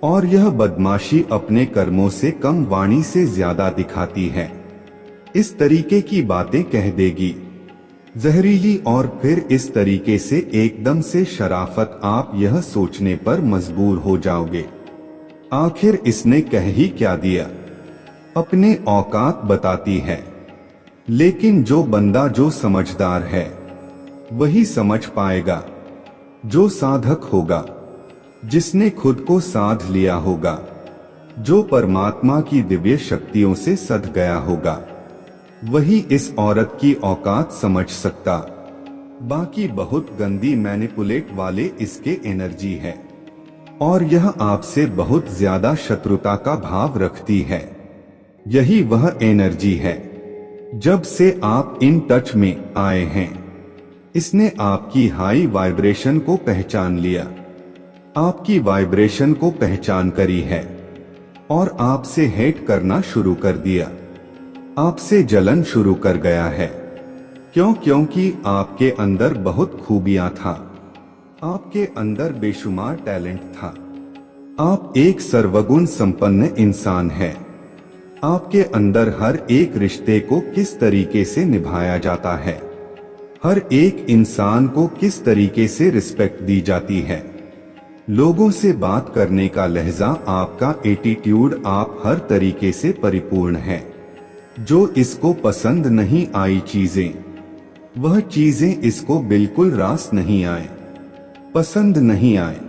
और यह बदमाशी अपने कर्मों से कम, वाणी से ज्यादा दिखाती है। इस तरीके की बातें कह देगी, जहरीली, और फिर इस तरीके से एकदम से शराफत। आप यह सोचने पर मजबूर हो जाओगे, आखिर इसने कह ही क्या दिया। अपने औकात बताती है। लेकिन जो बंदा, जो समझदार है, वही समझ पाएगा। जो साधक होगा, जिसने खुद को साध लिया होगा, जो परमात्मा की दिव्य शक्तियों से सध गया होगा, वही इस औरत की औकात समझ सकता। बाकी बहुत गंदी मैनिपुलेट वाले इसके एनर्जी है। और यह आपसे बहुत ज्यादा शत्रुता का भाव रखती है। यही वह एनर्जी है। जब से आप इन टच में आए हैं, इसने आपकी हाई वाइब्रेशन को पहचान लिया, आपकी वाइब्रेशन को पहचान करी है, और आपसे हेट करना शुरू कर दिया। आपसे जलन शुरू कर गया है। क्योंकि आपके अंदर बहुत खूबियां था। आपके अंदर बेशुमार टैलेंट था। आप एक सर्वगुण संपन्न इंसान हैं। आपके अंदर हर एक रिश्ते को किस तरीके से निभाया जाता है, हर एक इंसान को किस तरीके से रिस्पेक्ट दी जाती है, लोगों से बात करने का लहजा, आपका एटीट्यूड, आप हर तरीके से परिपूर्ण है। जो इसको पसंद नहीं आई चीजें, वह चीजें इसको बिल्कुल रास नहीं आए, पसंद नहीं आए,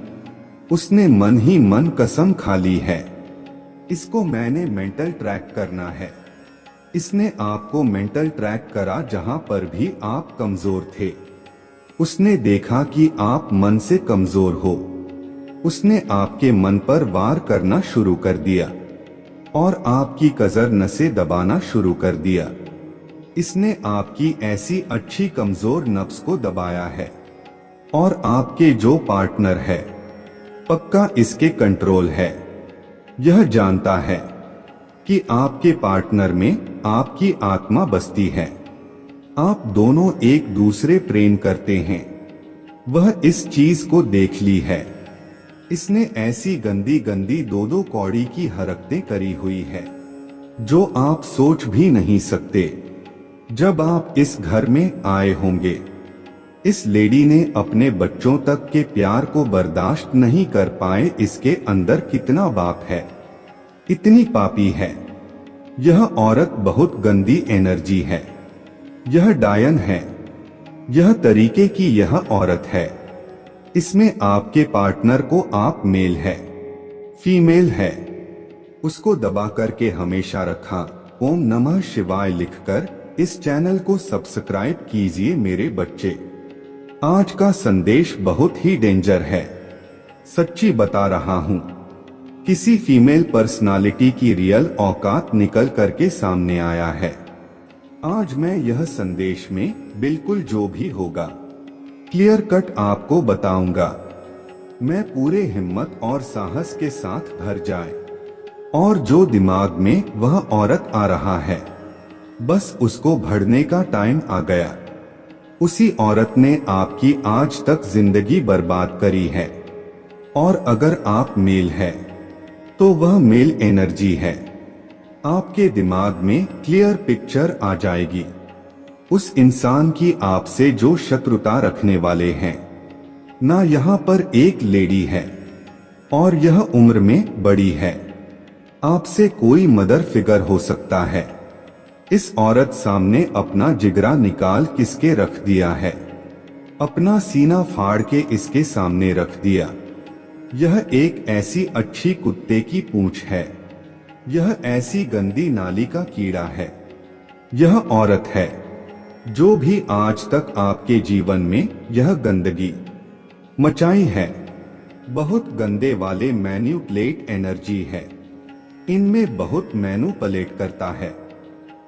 उसने मन ही मन कसम खा ली है। इसको मैंने मेंटल ट्रैक करना है। इसने आपको मेंटल ट्रैक करा जहां पर भी आप कमजोर थे। उसने देखा कि आप मन से कमजोर हो। उसने आपके मन पर वार करना शुरू कर दिया और आपकी कजर नसें दबाना शुरू कर दिया। इसने आपकी ऐसी अच्छी कमजोर नफ्स को दबाया है। और आपके जो पार्टनर है, पक्का इसके कंट्रोल है। यह जानता है कि आपके पार्टनर में आपकी आत्मा बसती है। आप दोनों एक दूसरे प्रेम करते हैं। वह इस चीज को देख ली है। इसने ऐसी गंदी गंदी दो कौड़ी की हरकतें करी हुई है जो आप सोच भी नहीं सकते। जब आप इस घर में आए होंगे, इस लेडी ने अपने बच्चों तक के प्यार को बर्दाश्त नहीं कर पाए। इसके अंदर कितना बाप है, इतनी पापी है। यह औरत बहुत गंदी एनर्जी है। यह डायन है। यह तरीके की यह औरत है। इसमें आपके पार्टनर को आप मेल है, फीमेल है, उसको दबा करके हमेशा रखा। ओम नमः शिवाय लिखकर इस चैनल को सब्सक्राइब कीजिए मेरे बच्चे। आज का संदेश बहुत ही डेंजर है, सच्ची बता रहा हूँ। किसी फीमेल पर्सनालिटी की रियल औकात निकल करके सामने आया है। आज मैं यह संदेश में बिल्कुल जो भी होगा क्लियर कट आपको बताऊंगा। मैं पूरे हिम्मत और साहस के साथ भर जाए और जो दिमाग में वह औरत आ रहा है, बस उसको भरने का टाइम आ गया। उसी औरत ने आपकी आज तक जिंदगी बर्बाद करी है। और अगर आप मेल है तो वह मेल एनर्जी है। आपके दिमाग में क्लियर पिक्चर आ जाएगी उस इंसान की आपसे जो शत्रुता रखने वाले हैं। ना यहाँ पर एक लेडी है और यह उम्र में बड़ी है। आपसे कोई मदर फिगर हो सकता है। इस औरत सामने अपना जिगरा निकाल किसके रख दिया है, अपना सीना फाड़ के इसके सामने रख दिया। यह एक ऐसी अच्छी कुत्ते की पूंछ है। यह ऐसी गंदी नाली का कीड़ा है। यह औरत है जो भी आज तक आपके जीवन में यह गंदगी मचाई है। बहुत गंदे वाले मैन्युपुलेट एनर्जी है। इनमें बहुत मैन्युपुलेट करता है।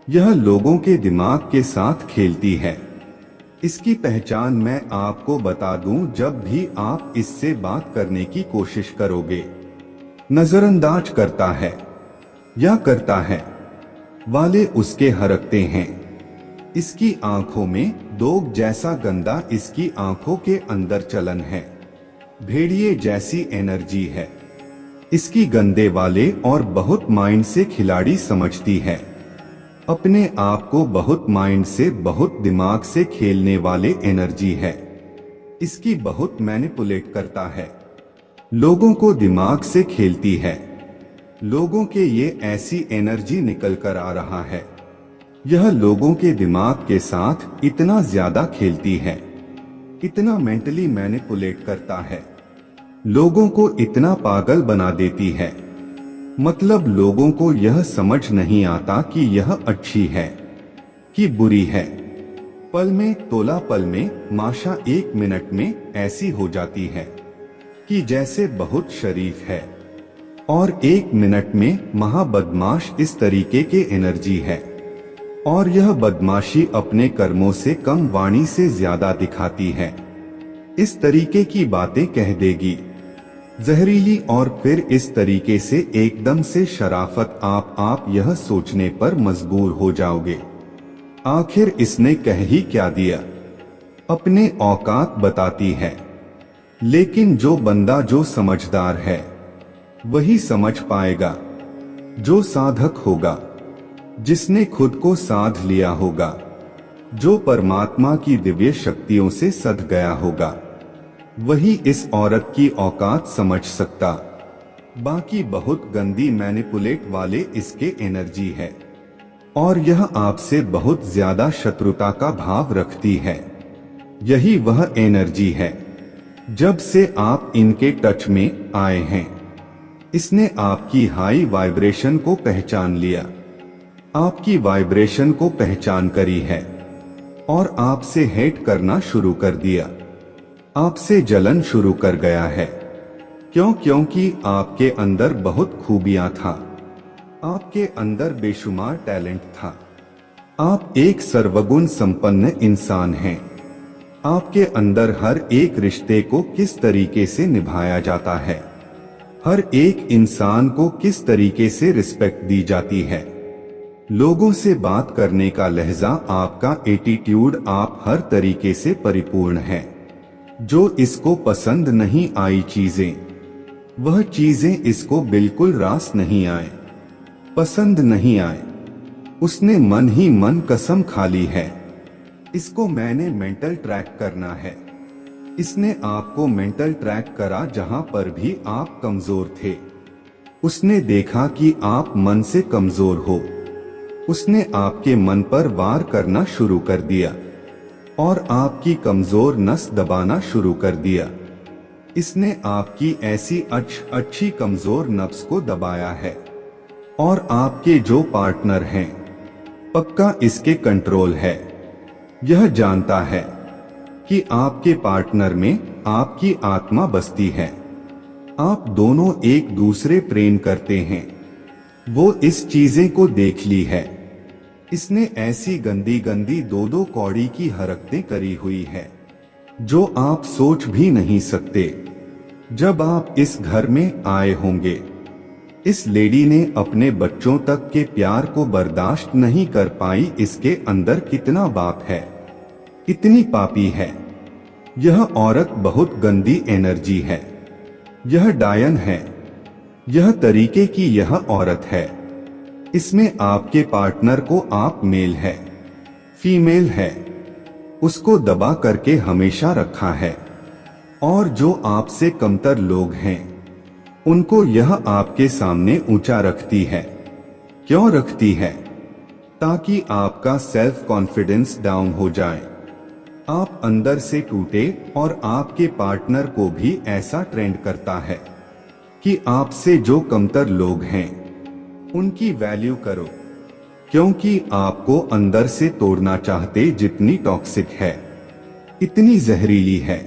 यह लोगों के दिमाग के साथ खेलती है। इसकी पहचान मैं आपको बता दूं, जब भी आप इससे बात करने की कोशिश करोगे, नजरअंदाज करता है या करता है वाले उसके हरकते हैं। इसकी आंखों में दोग जैसा गंदा इसकी आंखों के अंदर चलन है। भेड़िए जैसी एनर्जी है। इसकी गंदे वाले और बहुत माइंड से खिलाड़ी समझती है। अपने आप को बहुत माइंड से, बहुत दिमाग से खेलने वाले एनर्जी है। इसकी बहुत मैनिपुलेट करता है। लोगों को दिमाग से खेलती है। लोगों के ये ऐसी एनर्जी निकल कर आ रहा है। यह लोगों के दिमाग के साथ इतना ज्यादा खेलती है, इतना मेंटली मैनिपुलेट करता है, लोगों को इतना पागल बना देती है। मतलब लोगों को यह समझ नहीं आता कि यह अच्छी है कि बुरी है। पल में, तोला पल में, माशा 1 मिनट में ऐसी हो जाती है कि जैसे बहुत शरीफ है, और 1 मिनट में महाबदमाश इस तरीके के एनर्जी है। और यह बदमाशी अपने कर्मों से कम, वाणी से ज्यादा दिखाती है। इस तरीके की बातें कह देगी, जहरीली, और फिर इस तरीके से एकदम से शराफत। आप यह सोचने पर मजबूर हो जाओगे, आखिर इसने कह ही क्या दिया। अपने औकात बताती है। लेकिन जो बंदा, जो समझदार है, वही समझ पाएगा। जो साधक होगा, जिसने खुद को साध लिया होगा, जो परमात्मा की दिव्य शक्तियों से सध गया होगा, वही इस औरत की औकात समझ सकता। बाकी बहुत गंदी मैनिपुलेट वाले इसके एनर्जी है। और यह आपसे बहुत ज्यादा शत्रुता का भाव रखती है। यही वह एनर्जी है। जब से आप इनके टच में आए हैं, इसने आपकी हाई वाइब्रेशन को पहचान लिया, आपकी वाइब्रेशन को पहचान करी है और आपसे हेट करना शुरू कर दिया। आपसे जलन शुरू कर गया है। क्योंकि आपके अंदर बहुत खूबियां था। आपके अंदर बेशुमार टैलेंट था। आप एक सर्वगुण संपन्न इंसान हैं। आपके अंदर हर एक रिश्ते को किस तरीके से निभाया जाता है, हर एक इंसान को किस तरीके से रिस्पेक्ट दी जाती है, लोगों से बात करने का लहजा, आपका एटीट्यूड, आप हर तरीके से परिपूर्ण हैं। जो इसको पसंद नहीं आई चीजें, वह चीजें इसको बिल्कुल रास नहीं आए, पसंद नहीं आए, उसने मन ही मन कसम खा ली है, इसको मैंने मेंटल ट्रैक करना है। इसने आपको मेंटल ट्रैक करा जहां पर भी आप कमजोर थे। उसने देखा कि आप मन से कमजोर हो। उसने आपके मन पर वार करना शुरू कर दिया और आपकी कमजोर नस दबाना शुरू कर दिया। इसने आपकी ऐसी अच्छी कमजोर नब्ज को दबाया है। और आपके जो पार्टनर हैं, पक्का इसके कंट्रोल है। यह जानता है कि आपके पार्टनर में आपकी आत्मा बसती है। आप दोनों एक दूसरे प्रेम करते हैं। वो इस चीजें को देख ली है। इसने ऐसी गंदी गंदी दो कौड़ी की हरकतें करी हुई है जो आप सोच भी नहीं सकते। जब आप इस घर में आए होंगे, इस लेडी ने अपने बच्चों तक के प्यार को बर्दाश्त नहीं कर पाई। इसके अंदर कितना बाप है, इतनी पापी है। यह औरत बहुत गंदी एनर्जी है। यह डायन है। यह तरीके की यह औरत है। इसमें आपके पार्टनर को आप मेल है, फीमेल है, उसको दबा करके हमेशा रखा है। और जो आपसे कमतर लोग हैं, उनको यह आपके सामने ऊंचा रखती है। क्यों रखती है? ताकि आपका सेल्फ कॉन्फिडेंस डाउन हो जाए, आप अंदर से टूटे। और आपके पार्टनर को भी ऐसा ट्रेंड करता है कि आपसे जो कमतर लोग हैं, उनकी वैल्यू करो, क्योंकि आपको अंदर से तोड़ना चाहते। जितनी टॉक्सिक है, इतनी जहरीली है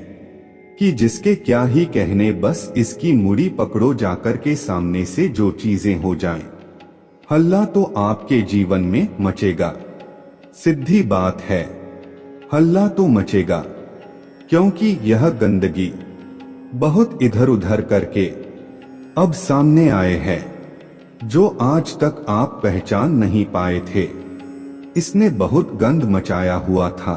कि जिसके क्या ही कहने, बस इसकी मुड़ी पकड़ो जाकर के सामने से जो चीजें हो जाएं। हल्ला तो आपके जीवन में मचेगा, सीधी बात है, हल्ला तो मचेगा। क्योंकि यह गंदगी बहुत इधर उधर करके अब सामने आए हैं, जो आज तक आप पहचान नहीं पाए थे। इसने बहुत गंद मचाया हुआ था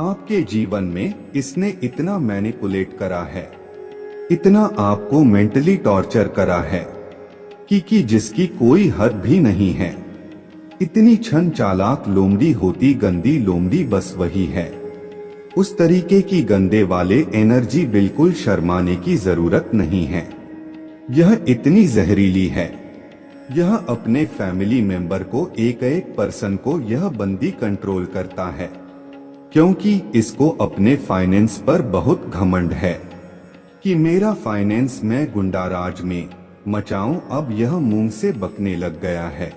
आपके जीवन में। इसने इतना मैनिपुलेट करा है, इतना आपको मेंटली टॉर्चर करा है कि जिसकी कोई हद भी नहीं है। इतनी छन चालाक लोमड़ी होती, गंदी लोमड़ी बस वही है। उस तरीके की गंदे वाले एनर्जी, बिल्कुल शर्माने की जरूरत नहीं है। यह इतनी जहरीली है। यह अपने फैमिली मेंबर को, एक एक पर्सन को यह बंदी कंट्रोल करता है, क्योंकि इसको अपने फाइनेंस पर बहुत घमंड है कि मेरा फाइनेंस मैं गुंडाराज में मचाऊं। अब यह मुंह से बकने लग गया है।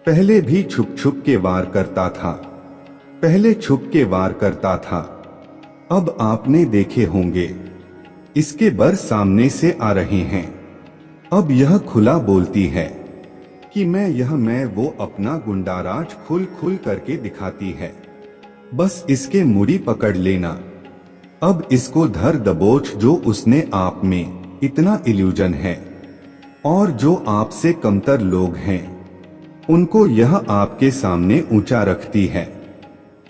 पहले भी छुप छुप के वार करता था, पहले छुप के वार करता था। अब आपने देखे होंगे इसके बर सामने से आ रहे हैं। अब यह खुला बोलती है कि मैं वो अपना गुंडाराज खुल खुल करके दिखाती है। बस इसके मुड़ी पकड़ लेना। अब इसको धर दबोच। जो उसने आप में इतना इल्यूजन है, और जो आपसे कमतर लोग हैं, उनको यह आपके सामने ऊंचा रखती है।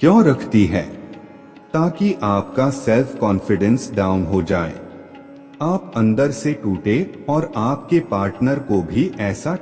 क्यों रखती है? ताकि आपका सेल्फ कॉन्फिडेंस डाउन हो जाए, आप अंदर से टूटे और आपके पार्टनर को भी ऐसा